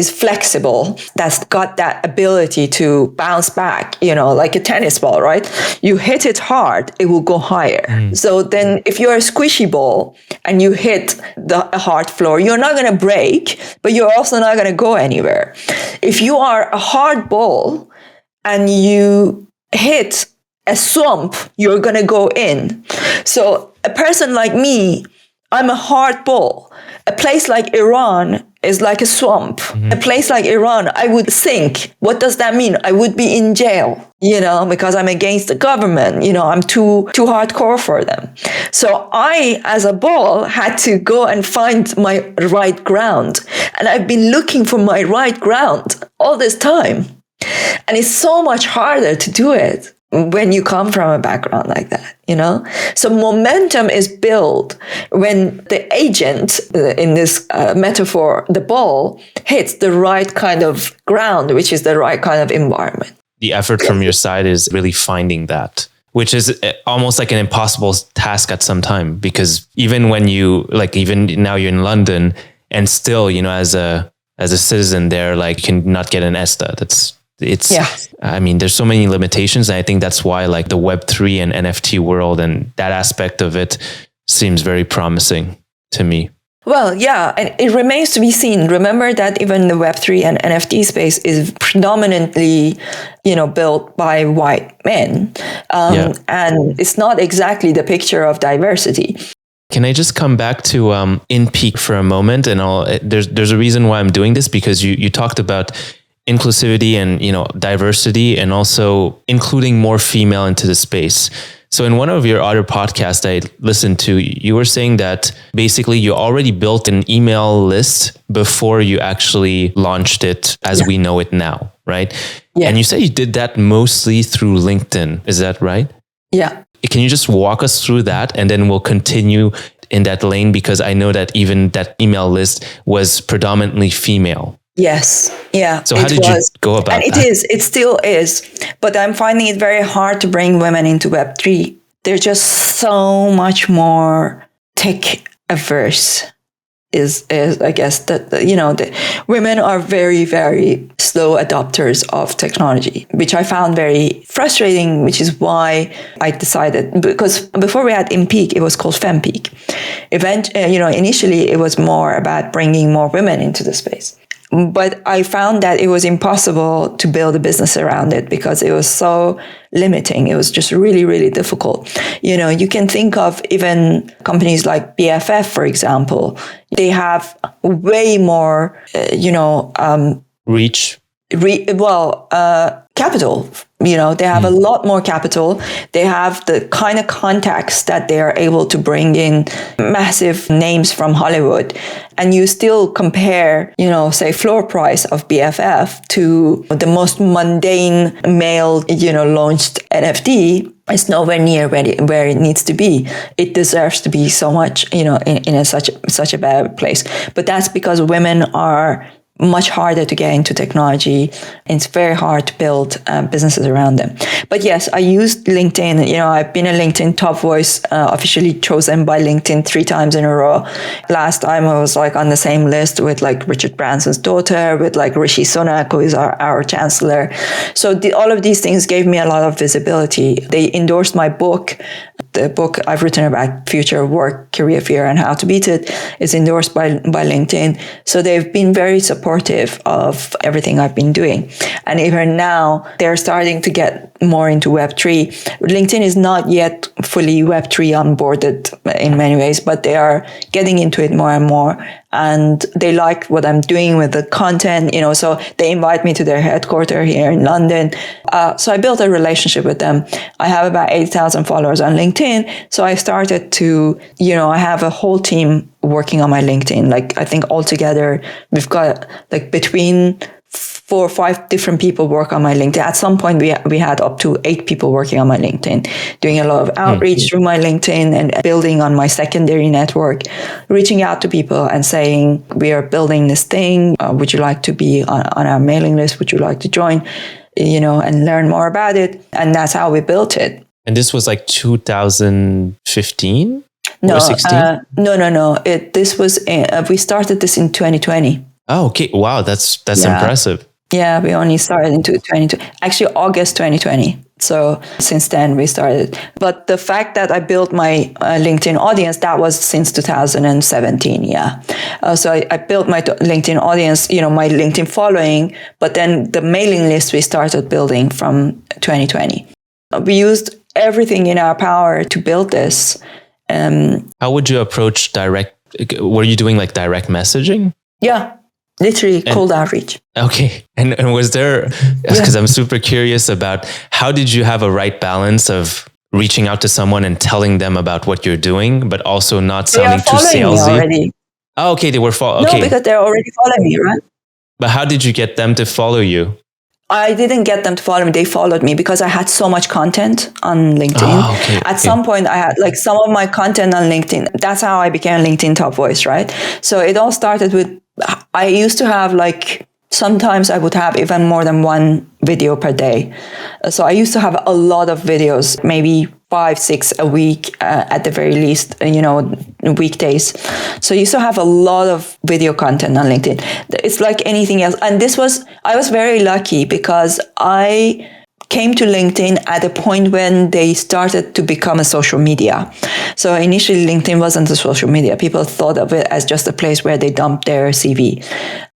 flexible, that's got that ability to bounce back, like a tennis ball, right? You hit it hard, it will go higher. So then if you're a squishy ball and you hit a hard floor, you're not going to break, but you're also not going to go anywhere. If you are a hard ball and you hit a swamp, you're going to go in. So a person like me, I'm a hard ball. A place like Iran is like a swamp. A place like Iran, I would sink. What does that mean? I would be in jail, because I'm against the government. I'm too hardcore for them. So I, as a ball, had to go and find my right ground. And I've been looking for my right ground all this time. And it's so much harder to do it when you come from a background like that, So momentum is built when the agent, in this metaphor, the ball, hits the right kind of ground, which is the right kind of environment. The effort from your side is really finding that, which is almost like an impossible task at some time, because even when even now you're in London and still, as a citizen there, like you cannot get an ESTA. I mean, there's so many limitations. And I think that's why like the Web3 and NFT world and that aspect of it seems very promising to me. Well, yeah, and it remains to be seen. Remember that even the Web3 and NFT space is predominantly, built by white men. And it's not exactly the picture of diversity. Can I just come back to InPeak for a moment? And there's a reason why I'm doing this, because you talked about inclusivity and diversity, and also including more female into the space. So in one of your other podcasts I listened to, you were saying that basically you already built an email list before you actually launched it as we know it now, right? Yeah. And you said you did that mostly through LinkedIn. Is that right? Yeah. Can you just walk us through that, and then we'll continue in that lane, because I know that even that email list was predominantly female. Yes. Yeah. So how did you go about that? And it still is. But I'm finding it very hard to bring women into Web3. They're just so much more tech averse. Is I guess that the women are very, very slow adopters of technology, which I found very frustrating, which is why I decided, because before we had InPeak, it was called FemPeak. Initially it was more about bringing more women into the space. But I found that it was impossible to build a business around it because it was so limiting. It was just really, really difficult. You can think of even companies like BFF, for example. They have way more, reach. Capital. They have a lot more capital. They have the kind of contacts that they are able to bring in massive names from Hollywood. And you still compare, say floor price of BFF to the most mundane male, launched NFT. It's nowhere near where it needs to be. It deserves to be so much, in such a bad place. But that's because women are much harder to get into technology. It's very hard to build businesses around them. But yes, I used LinkedIn. I've been a LinkedIn top voice, officially chosen by LinkedIn 3 times in a row. Last time I was on the same list with Richard Branson's daughter, with Rishi Sunak, who is our chancellor. So all of these things gave me a lot of visibility. They endorsed my book. The book I've written about future work, career fear, and how to beat it is endorsed by LinkedIn. So they've been very supportive supportive of everything I've been doing. And even now, they're starting to get more into Web3. LinkedIn is not yet fully Web3 onboarded in many ways, but they are getting into it more and more. And they like what I'm doing with the content, so they invite me to their headquarters here in London. So I built a relationship with them. I have about 8,000 followers on LinkedIn. So I started to, I have a whole team working on my LinkedIn. Like, I think altogether, we've got like between 4 or 5 different people work on my LinkedIn. At some point, we had up to 8 people working on my LinkedIn, doing a lot of outreach through my LinkedIn and building on my secondary network, reaching out to people and saying, we are building this thing. Would you like to be on our mailing list? Would you like to join, and learn more about it? And that's how we built it. And this was like 2015? No, or 16? No. This was, we started this in 2020. Oh, okay. Wow. That's impressive. Yeah, we only started in 2020, actually August 2020. So since then we started. But the fact that I built my LinkedIn audience, that was since 2017. Yeah. So I built my LinkedIn audience, my LinkedIn following, but then the mailing list we started building from 2020. We used everything in our power to build this. How would you approach were you doing like direct messaging? Yeah. Literally cold outreach. Okay. And was there, because I'm super curious about, how did you have a right balance of reaching out to someone and telling them about what you're doing, but also not sounding too salesy? Me already. Oh, okay. They were No, because they're already following me, right? But how did you get them to follow you? I didn't get them to follow me. They followed me because I had so much content on LinkedIn. Oh, okay. At some point, I had like some of my content on LinkedIn. That's how I became LinkedIn top voice, right? So it all started with, I used to have like, sometimes I would have even more than 1 video per day. So I used to have a lot of videos, maybe 5, 6 a week at the very least, weekdays. So I used to have a lot of video content on LinkedIn. It's like anything else. And I was very lucky because I came to LinkedIn at a point when they started to become a social media. So initially, LinkedIn wasn't a social media. People thought of it as just a place where they dumped their CV.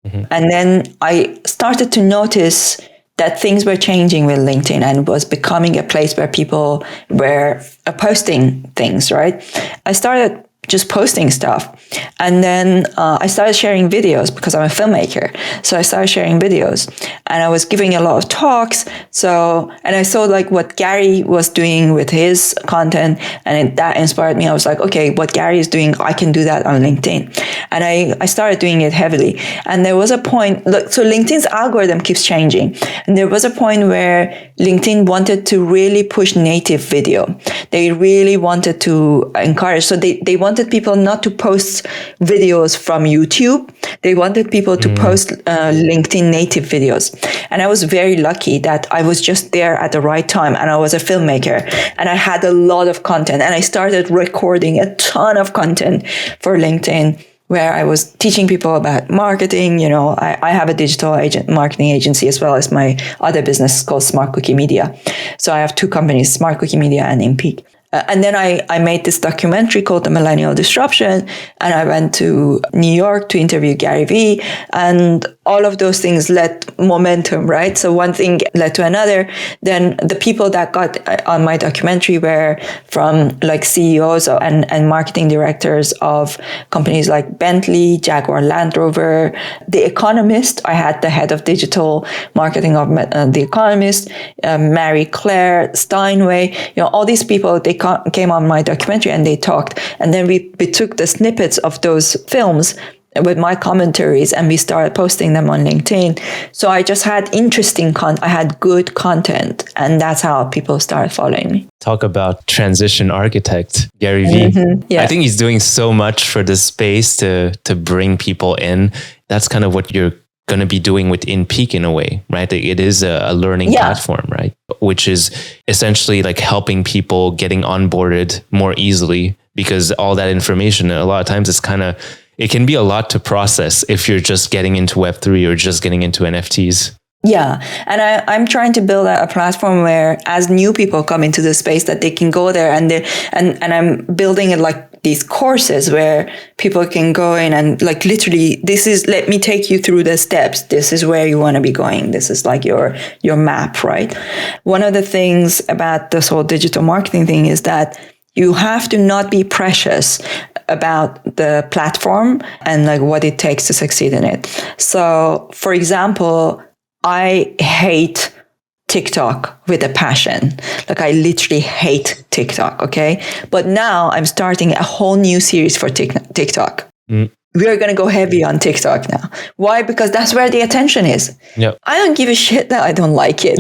Mm-hmm. And then I started to notice that things were changing with LinkedIn and was becoming a place where people were posting things, right? I started just posting stuff. And then I started sharing videos because I'm a filmmaker. So I started sharing videos and I was giving a lot of talks. And I saw like what Gary was doing with his content and that inspired me. I was like, okay, what Gary is doing, I can do that on LinkedIn. And I started doing it heavily. And there was a point, so LinkedIn's algorithm keeps changing. And there was a point where LinkedIn wanted to really push native video. They really wanted to encourage. So they wanted people not to post videos from YouTube. They wanted people to post LinkedIn native videos. And I was very lucky that I was just there at the right time. And I was a filmmaker and I had a lot of content. And I started recording a ton of content for LinkedIn, where I was teaching people about marketing. I have a digital marketing agency as well as my other business called Smart Cookie Media. So I have 2 companies, Smart Cookie Media and InPeak. And then I made this documentary called The Millennial Disruption, and I went to New York to interview Gary Vee, and all of those things led momentum, right? So one thing led to another. Then the people that got on my documentary were from like CEOs and marketing directors of companies like Bentley, Jaguar Land Rover, The Economist. I had the head of digital marketing of The Economist, Marie Claire, Steinway, all these people, they came on my documentary and they talked. And then we took the snippets of those films with my commentaries and we started posting them on LinkedIn. So I just had I had good content, and that's how people started following me. Talk about transition architect, Gary Vee. Mm-hmm. Yeah. I think he's doing so much for this space to bring people in. That's kind of what you're going to be doing with InPeak in a way, right? It is a learning platform, right? Which is essentially like helping people getting onboarded more easily, because all that information, a lot of times it can be a lot to process if you're just getting into Web3 or just getting into NFTs. Yeah. And I'm trying to build a platform where as new people come into the space that they can go there and I'm building it like these courses where people can go in and like literally, let me take you through the steps. This is where you want to be going. This is like your map, right? One of the things about this whole digital marketing thing is that you have to not be precious about the platform and like what it takes to succeed in it. So for example, I hate TikTok with a passion. Like I literally hate TikTok. Okay. But now I'm starting a whole new series for TikTok. We are going to go heavy on TikTok now. Why? Because that's where the attention is. Yep. I don't give a shit that I don't like it.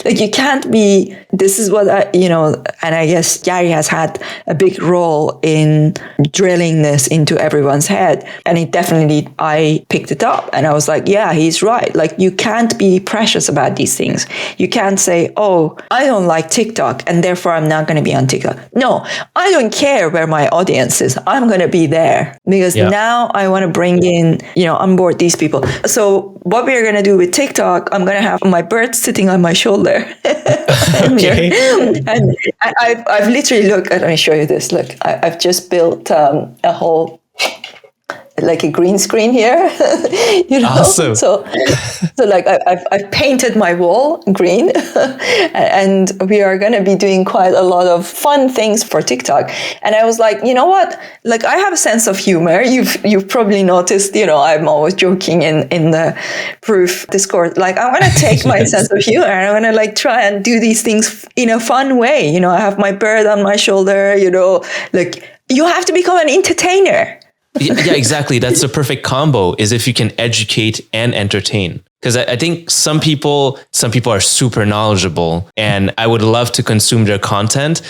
Like you can't be, this is what and I guess Gary has had a big role in drilling this into everyone's head. And I picked it up and I was like, yeah, he's right. Like you can't be precious about these things. You can't say, oh, I don't like TikTok and therefore I'm not going to be on TikTok. No, I don't care where my audience is. I'm going to be there because now I want to bring in, onboard these people. So what we are going to do with TikTok, I'm going to have my bird sitting on my shoulder. Okay. And I've literally, let me show you this. Look, I've just built a whole, like a green screen here. Awesome. So like I've painted my wall green and we are going to be doing quite a lot of fun things for TikTok. And I was like, you know what? Like I have a sense of humor. You've probably noticed, I'm always joking in the proof Discord. Like I'm going to take my sense of humor and I'm going to like try and do these things in a fun way. I have my bird on my shoulder, like you have to become an entertainer. Yeah, exactly. That's the perfect combo, is if you can educate and entertain. Because I think some people are super knowledgeable and I would love to consume their content,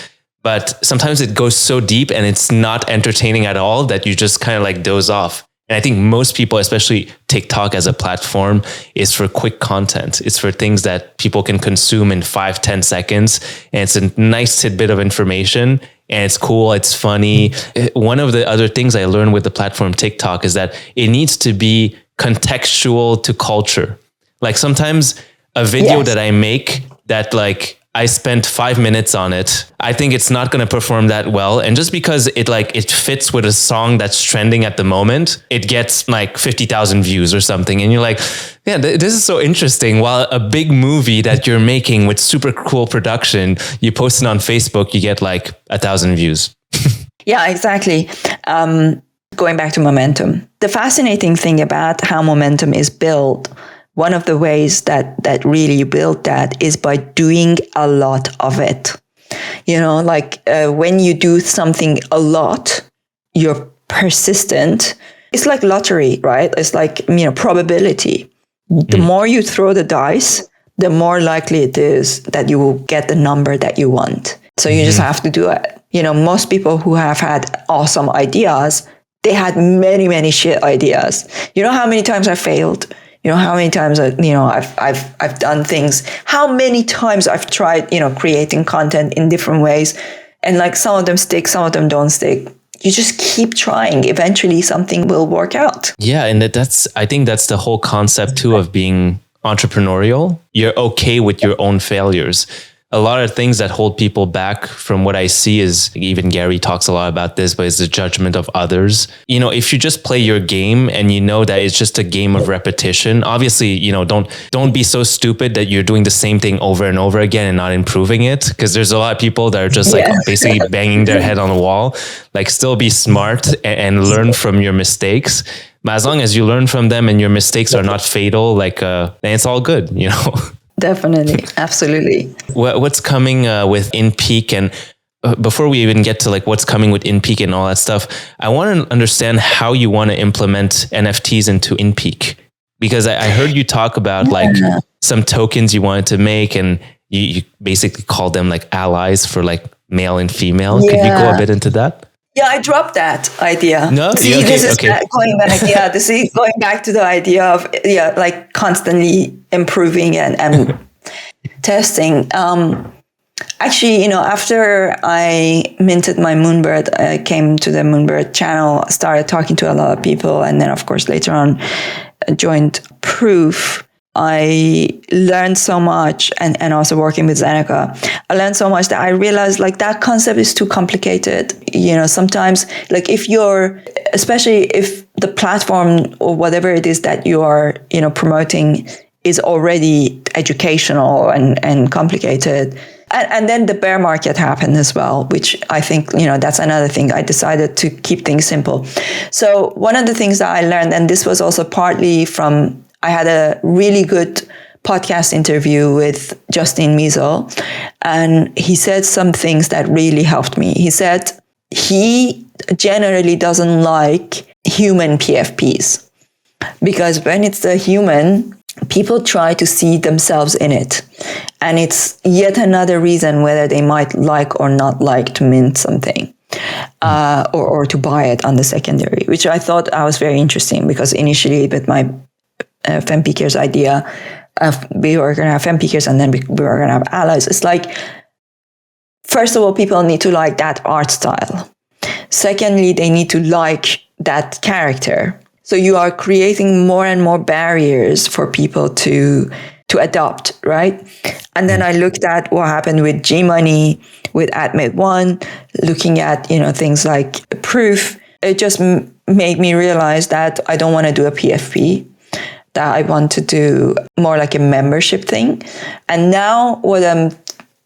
but sometimes it goes so deep and it's not entertaining at all that you just kind of like doze off. And I think most people, especially TikTok as a platform, is for quick content. It's for things that people can consume in 5-10 seconds. And it's a nice tidbit of information. And it's cool. It's funny. One of the other things I learned with the platform TikTok is that it needs to be contextual to culture. Like sometimes a video that I make that like I spent 5 minutes on it, I think it's not going to perform that well. And just because it fits with a song that's trending at the moment, it gets like 50,000 views or something. And you're like, yeah, this is so interesting. While a big movie that you're making with super cool production, you post it on Facebook, you get like 1,000 views. Yeah, exactly. Going back to momentum. The fascinating thing about how momentum is built, one of the ways that really you build that is by doing a lot of it. When you do something a lot, you're persistent. It's like lottery, right? It's like, probability. The more you throw the dice, the more likely it is that you will get the number that you want. So you just have to do it. Most people who have had awesome ideas, they had many, many shit ideas. You know how many times I failed? How many times I've done things, how many times I've tried, creating content in different ways. And like some of them stick, some of them don't stick. You just keep trying. Eventually something will work out. Yeah. And I think that's the whole concept too of being entrepreneurial. You're okay with your own failures. A lot of things that hold people back from what I see is, even Gary talks a lot about this, but it's the judgment of others. If you just play your game and you know that it's just a game of repetition, obviously, don't be so stupid that you're doing the same thing over and over again and not improving it. Because there's a lot of people that are just like basically banging their head on the wall. Like still be smart and learn from your mistakes. But as long as you learn from them and your mistakes are not fatal, then it's all good, Definitely. Absolutely. What's coming with InPeak? And before we even get to like what's coming with InPeak and all that stuff, I want to understand how you want to implement NFTs into InPeak. Because I heard you talk about like some tokens you wanted to make, and you basically called them like allies for like male and female. Could you go a bit into that? Yeah, I dropped that idea. No, This is going back. Yeah, this is going back to the idea of like constantly improving and testing. Actually, after I minted my Moonbird, I came to the Moonbird channel, started talking to a lot of people, and then of course later on joined Proof. I learned so much, and also working with Zeneca, I learned so much that I realized like that concept is too complicated. Sometimes like especially if the platform or whatever it is that you are, promoting is already educational and complicated. And then the bear market happened as well, which I think, that's another thing. I decided to keep things simple. So one of the things that I learned, and this was also partly from, I had a really good podcast interview with Justin Mizel, and he said some things that really helped me. He said he generally doesn't like human PFPs because when it's a human, people try to see themselves in it. And it's yet another reason whether they might like or not like to mint something or to buy it on the secondary, which I thought was very interesting because initially with my FemPeakers idea, we were going to have FemPeakers and then we were going to have allies. It's like, first of all, people need to like that art style. Secondly, they need to like that character. So you are creating more and more barriers for people to adopt, right? And then I looked at what happened with G-Money, with Admit1, looking at, things like proof. It just made me realize that I don't want to do a PFP, that I want to do more like a membership thing. And now what I'm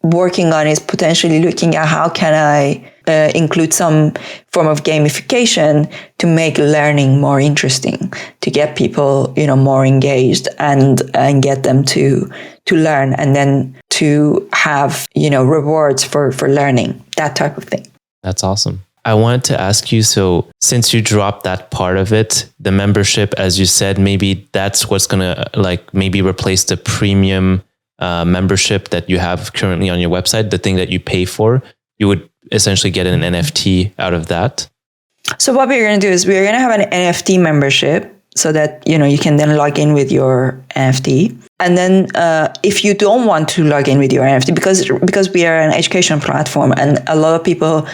working on is potentially looking at how can I include some form of gamification to make learning more interesting, to get people, more engaged and get them to learn and then to have, rewards for learning, that type of thing. That's awesome. I wanted to ask you, so since you dropped that part of it, the membership, as you said, maybe that's what's going to maybe replace the premium membership that you have currently on your website, the thing that you pay for, you would essentially get an NFT out of that. So what we're going to do is we're going to have an NFT membership so that, you can then log in with your NFT. And then if you don't want to log in with your NFT, because we are an education platform and a lot of people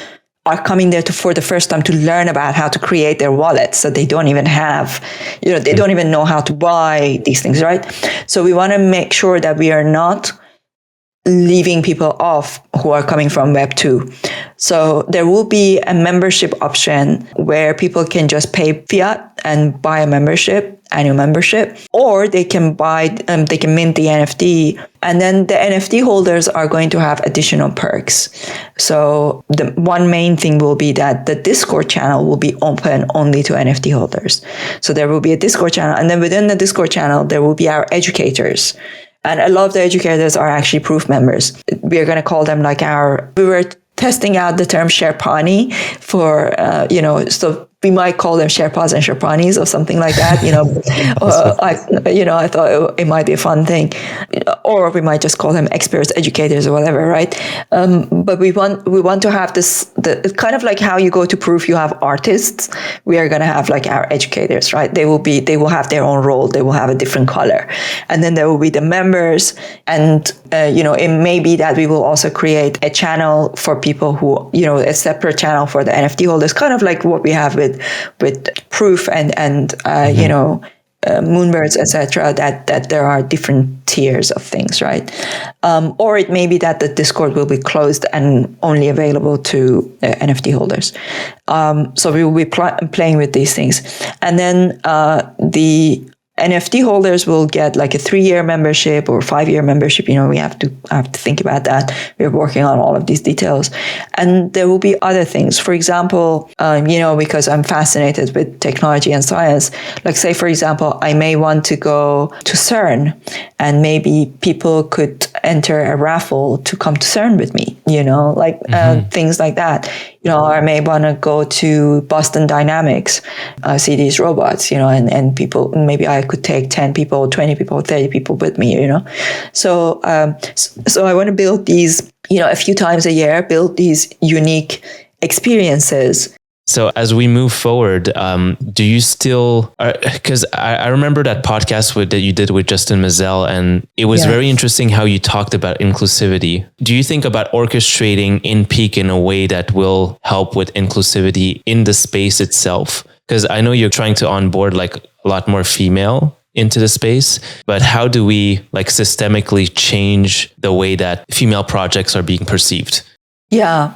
are coming there for the first time to learn about how to create their wallet. So they don't even have, they don't even know how to buy these things, right? So we want to make sure that we are not leaving people off who are coming from Web2. So there will be a membership option where people can just pay fiat and buy a membership, annual membership, or they can they can mint the NFT, and then the NFT holders are going to have additional perks. So the one main thing will be that the Discord channel will be open only to NFT holders. So there will be a Discord channel, and then within the Discord channel, there will be our educators. And a lot of the educators are actually proof members. We are going to call them we were testing out the term Sherpani for, so we might call them Sherpas and Sherpanis or something like that, I thought it might be a fun thing. Or we might just call them experts, educators or whatever, right? But we want to have the kind of like how you go to proof, you have artists. We are going to have like our educators, right? They will have their own role. They will have a different color. And then there will be the members. And, it may be that we will also create a channel for people who, a separate channel for the NFT holders, kind of like what we have with proof and Moonbirds, etc. That there are different tiers of things, right? Or it may be that the Discord will be closed and only available to NFT holders. So we will be playing with these things, and then the NFT holders will get like a 3-year membership or 5-year membership. We have to think about that. We're working on all of these details. And there will be other things. For example, because I'm fascinated with technology and science, like say, for example, I may want to go to CERN and maybe people could enter a raffle to come to CERN with me, things like that. I may want to go to Boston Dynamics, see these robots, and people, maybe I could take 10 people, 20 people, 30 people with me, So I want to build these, a few times a year, build these unique experiences. So as we move forward, do you still, because I remember that podcast that you did with Justin Mizel, and it was very interesting how you talked about inclusivity. Do you think about orchestrating InPeak in a way that will help with inclusivity in the space itself? Because I know you're trying to onboard like a lot more female into the space, but how do we like systemically change the way that female projects are being perceived? Yeah.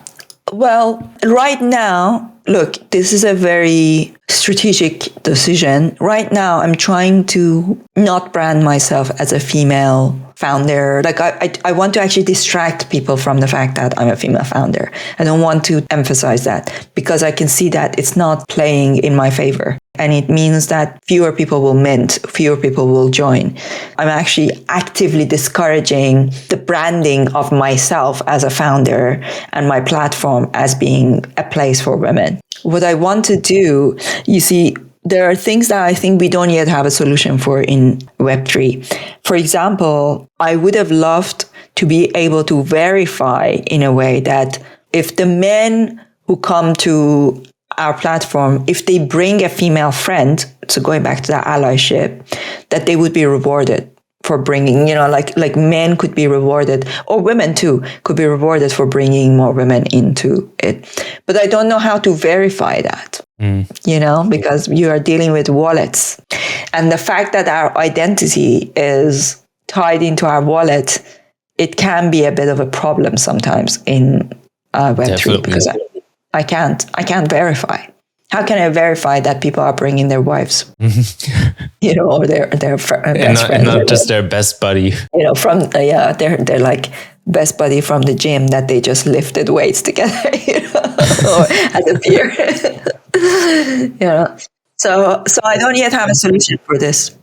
Well, right now, look, this is a very strategic decision. Right now, I'm trying to not brand myself as a female founder. Like I want to actually distract people from the fact that I'm a female founder. I don't want to emphasize that because I can see that it's not playing in my favor. And it means that fewer people will mint, fewer people will join. I'm actually actively discouraging the branding of myself as a founder and my platform as being a place for women. What I want to do, you see, there are things that I think we don't yet have a solution for in Web3. For example, I would have loved to be able to verify in a way that if the men who come to our platform, if they bring a female friend, so going back to the allyship, that they would be rewarded for bringing, like men could be rewarded, or women too could be rewarded for bringing more women into it. But I don't know how to verify that, because you are dealing with wallets. And the fact that our identity is tied into our wallet, it can be a bit of a problem sometimes in Web3. Definitely. Because I can't verify. How can I verify that people are bringing their wives, or their best friends, and not just their best buddy, from they're like best buddy from the gym that they just lifted weights together, or as a peer, So I don't yet have a solution for this.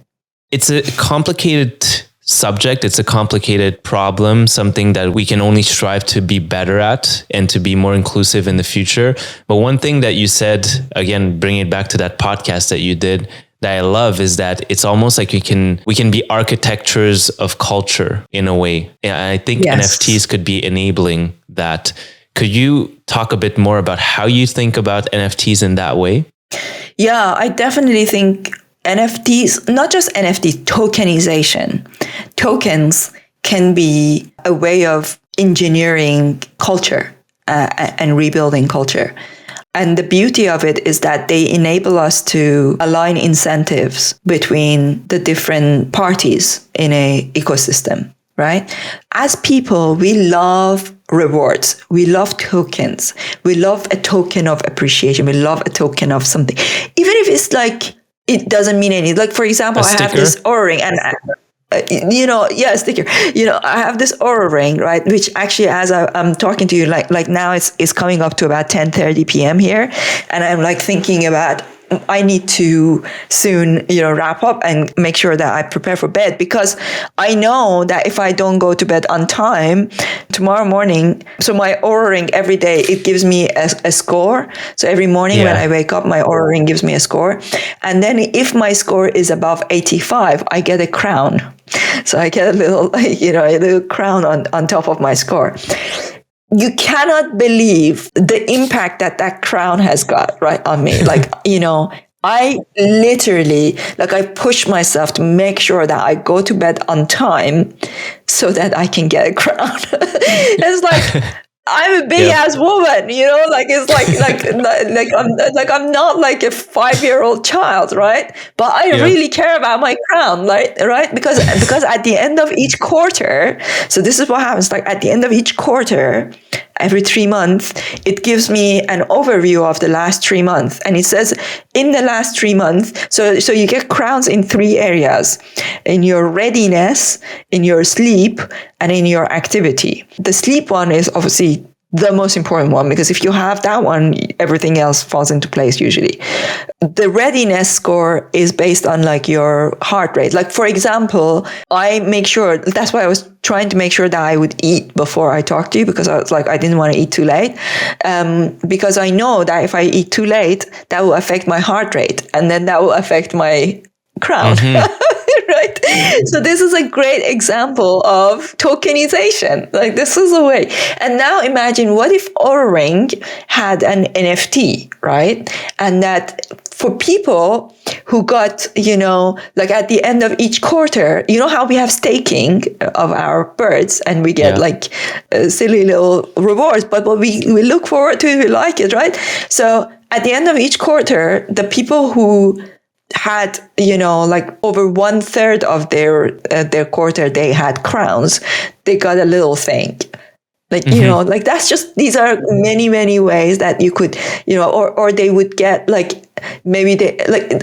It's a complicated subject. It's a complicated problem, something that we can only strive to be better at and to be more inclusive in the future. But one thing that you said, again, bring it back to that podcast that you did, that I love, is that it's almost like we can be architectures of culture in a way. And I think NFTs could be enabling that. Could you talk a bit more about how you think about NFTs in that way? Yeah, I definitely think NFTs, not just NFT, tokenization. Tokens can be a way of engineering culture and rebuilding culture. And the beauty of it is that they enable us to align incentives between the different parties in an ecosystem, right? As people, we love rewards. We love tokens. We love a token of appreciation. We love a token of something. Even if it's like, it doesn't mean anything. Like, for example, I have this Oura ring and, a sticker. I have this Oura ring, right? Which actually, as I'm talking to you, like now it's coming up to about 10:30 p.m. here. And I'm like thinking about, I need to soon, wrap up and make sure that I prepare for bed, because I know that if I don't go to bed on time tomorrow morning, so my Oura ring every day, it gives me a score. So every morning when I wake up, my Oura ring gives me a score. And then if my score is above 85, I get a crown. So I get a little crown on top of my score. You cannot believe the impact that crown has got right on me. Like, I literally, I push myself to make sure that I go to bed on time so that I can get a crown. It's like, I'm a big ass woman, it's I'm not like a 5-year-old child, right? But I really care about my crown, right? Because at the end of each quarter, so this is what happens. Like at the end of each quarter, every 3 months, it gives me an overview of the last 3 months, and it says in the last 3 months. So you get crowns in 3 areas: in your readiness, in your sleep, and in your activity. The sleep one is obviously the most important one, because if you have that one, everything else falls into place usually. The readiness score is based on your heart rate. Like, for example, I make sure, that's why I was trying to make sure that I would eat before I talk to you, because I was like, I didn't want to eat too late. Because I know that if I eat too late, that will affect my heart rate, and then that will affect my crown. Mm-hmm. Right? So this is a great example of tokenization. Like, this is a way. And now imagine, what if Oura Ring had an NFT, right? And that for people who got, at the end of each quarter, how we have staking of our birds and we get silly little rewards, but we look forward to it, we like it, right? So at the end of each quarter, the people who had, like over 1/3 of their quarter, they had crowns. They got a little thing. Like, like that's just, these are many, many ways that you could, or they would get like, maybe they like,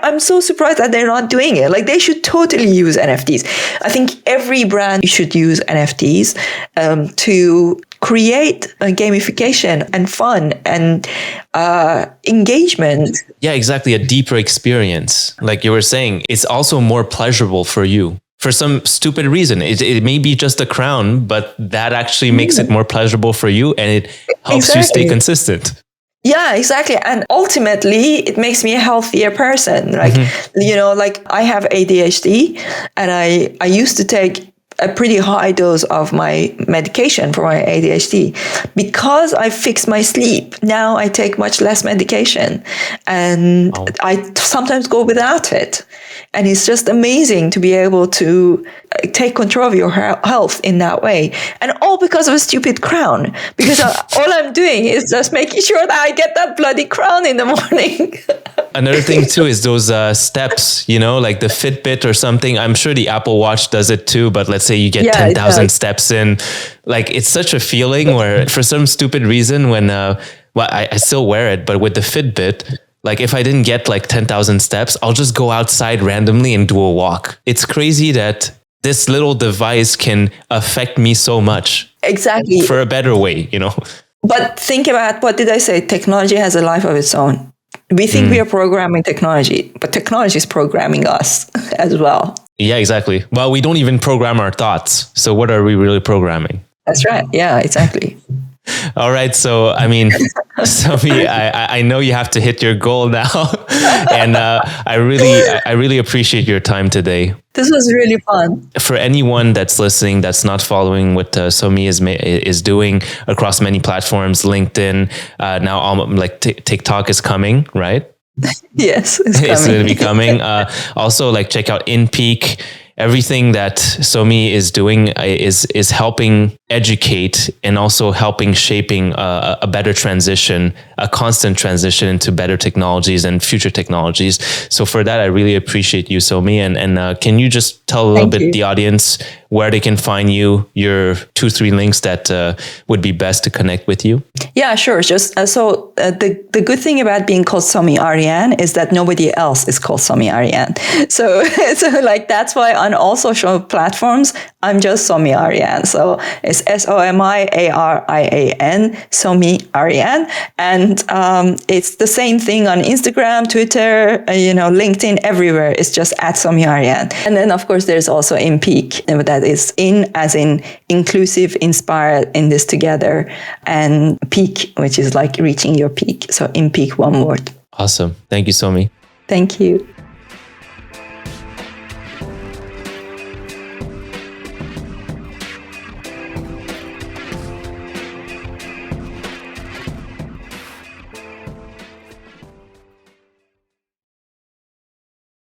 I'm so surprised that they're not doing it. Like they should totally use NFTs. I think every brand should use NFTs to create a gamification and fun and engagement. Yeah, exactly. A deeper experience. Like you were saying, it's also more pleasurable for you. For some stupid reason, it may be just a crown, but that actually makes it more pleasurable for you, and it helps you stay consistent. Yeah, exactly. And ultimately, it makes me a healthier person. Like, like I have ADHD, and I used to take a pretty high dose of my medication for my ADHD. Because I fixed my sleep, now I take much less medication, and I sometimes go without it. And it's just amazing to be able to take control of your health in that way. And all because of a stupid crown. Because all I'm doing is just making sure that I get that bloody crown in the morning. Another thing too is those steps, like the Fitbit or something. I'm sure the Apple Watch does it too, but let's say you get 10,000 steps in. Like it's such a feeling where for some stupid reason when, I still wear it, but with the Fitbit, like if I didn't get like 10,000 steps, I'll just go outside randomly and do a walk. It's crazy that this little device can affect me so much. Exactly. For a better way, But think about, what did I say? Technology has a life of its own. We think we are programming technology, but technology is programming us as well. Yeah, exactly. Well, we don't even program our thoughts. So what are we really programming? That's right. Yeah, exactly. All right. So, I mean, Somi, I know you have to hit your goal now. And I really appreciate your time today. This was really fun. For anyone that's listening, that's not following what Somi is doing across many platforms, LinkedIn, now like TikTok is coming, right? Yes, it's coming. It's going to be coming. Also, like check out InPeak. Everything that Somi is doing is helping educate and also helping shaping a better transition, a constant transition into better technologies and future technologies. So for that, I really appreciate you, Somi. And can you just tell a little bit the audience where they can find you, your 2-3 links that would be best to connect with you? Yeah, sure. Just the good thing about being called Somi Arian is that nobody else is called Somi Arian. So like that's why on all social platforms I'm just Somi Arian. So it's SOMIARIAN, Somi Arian, and it's the same thing on Instagram, Twitter, LinkedIn, everywhere. It's just at Somi Arian. And then of course there's also InPeak, that is as in inclusive, inspired, in this together, and peak, which is like reaching your peak. So InPeak, one word. Awesome. Thank you, Somi. Thank you.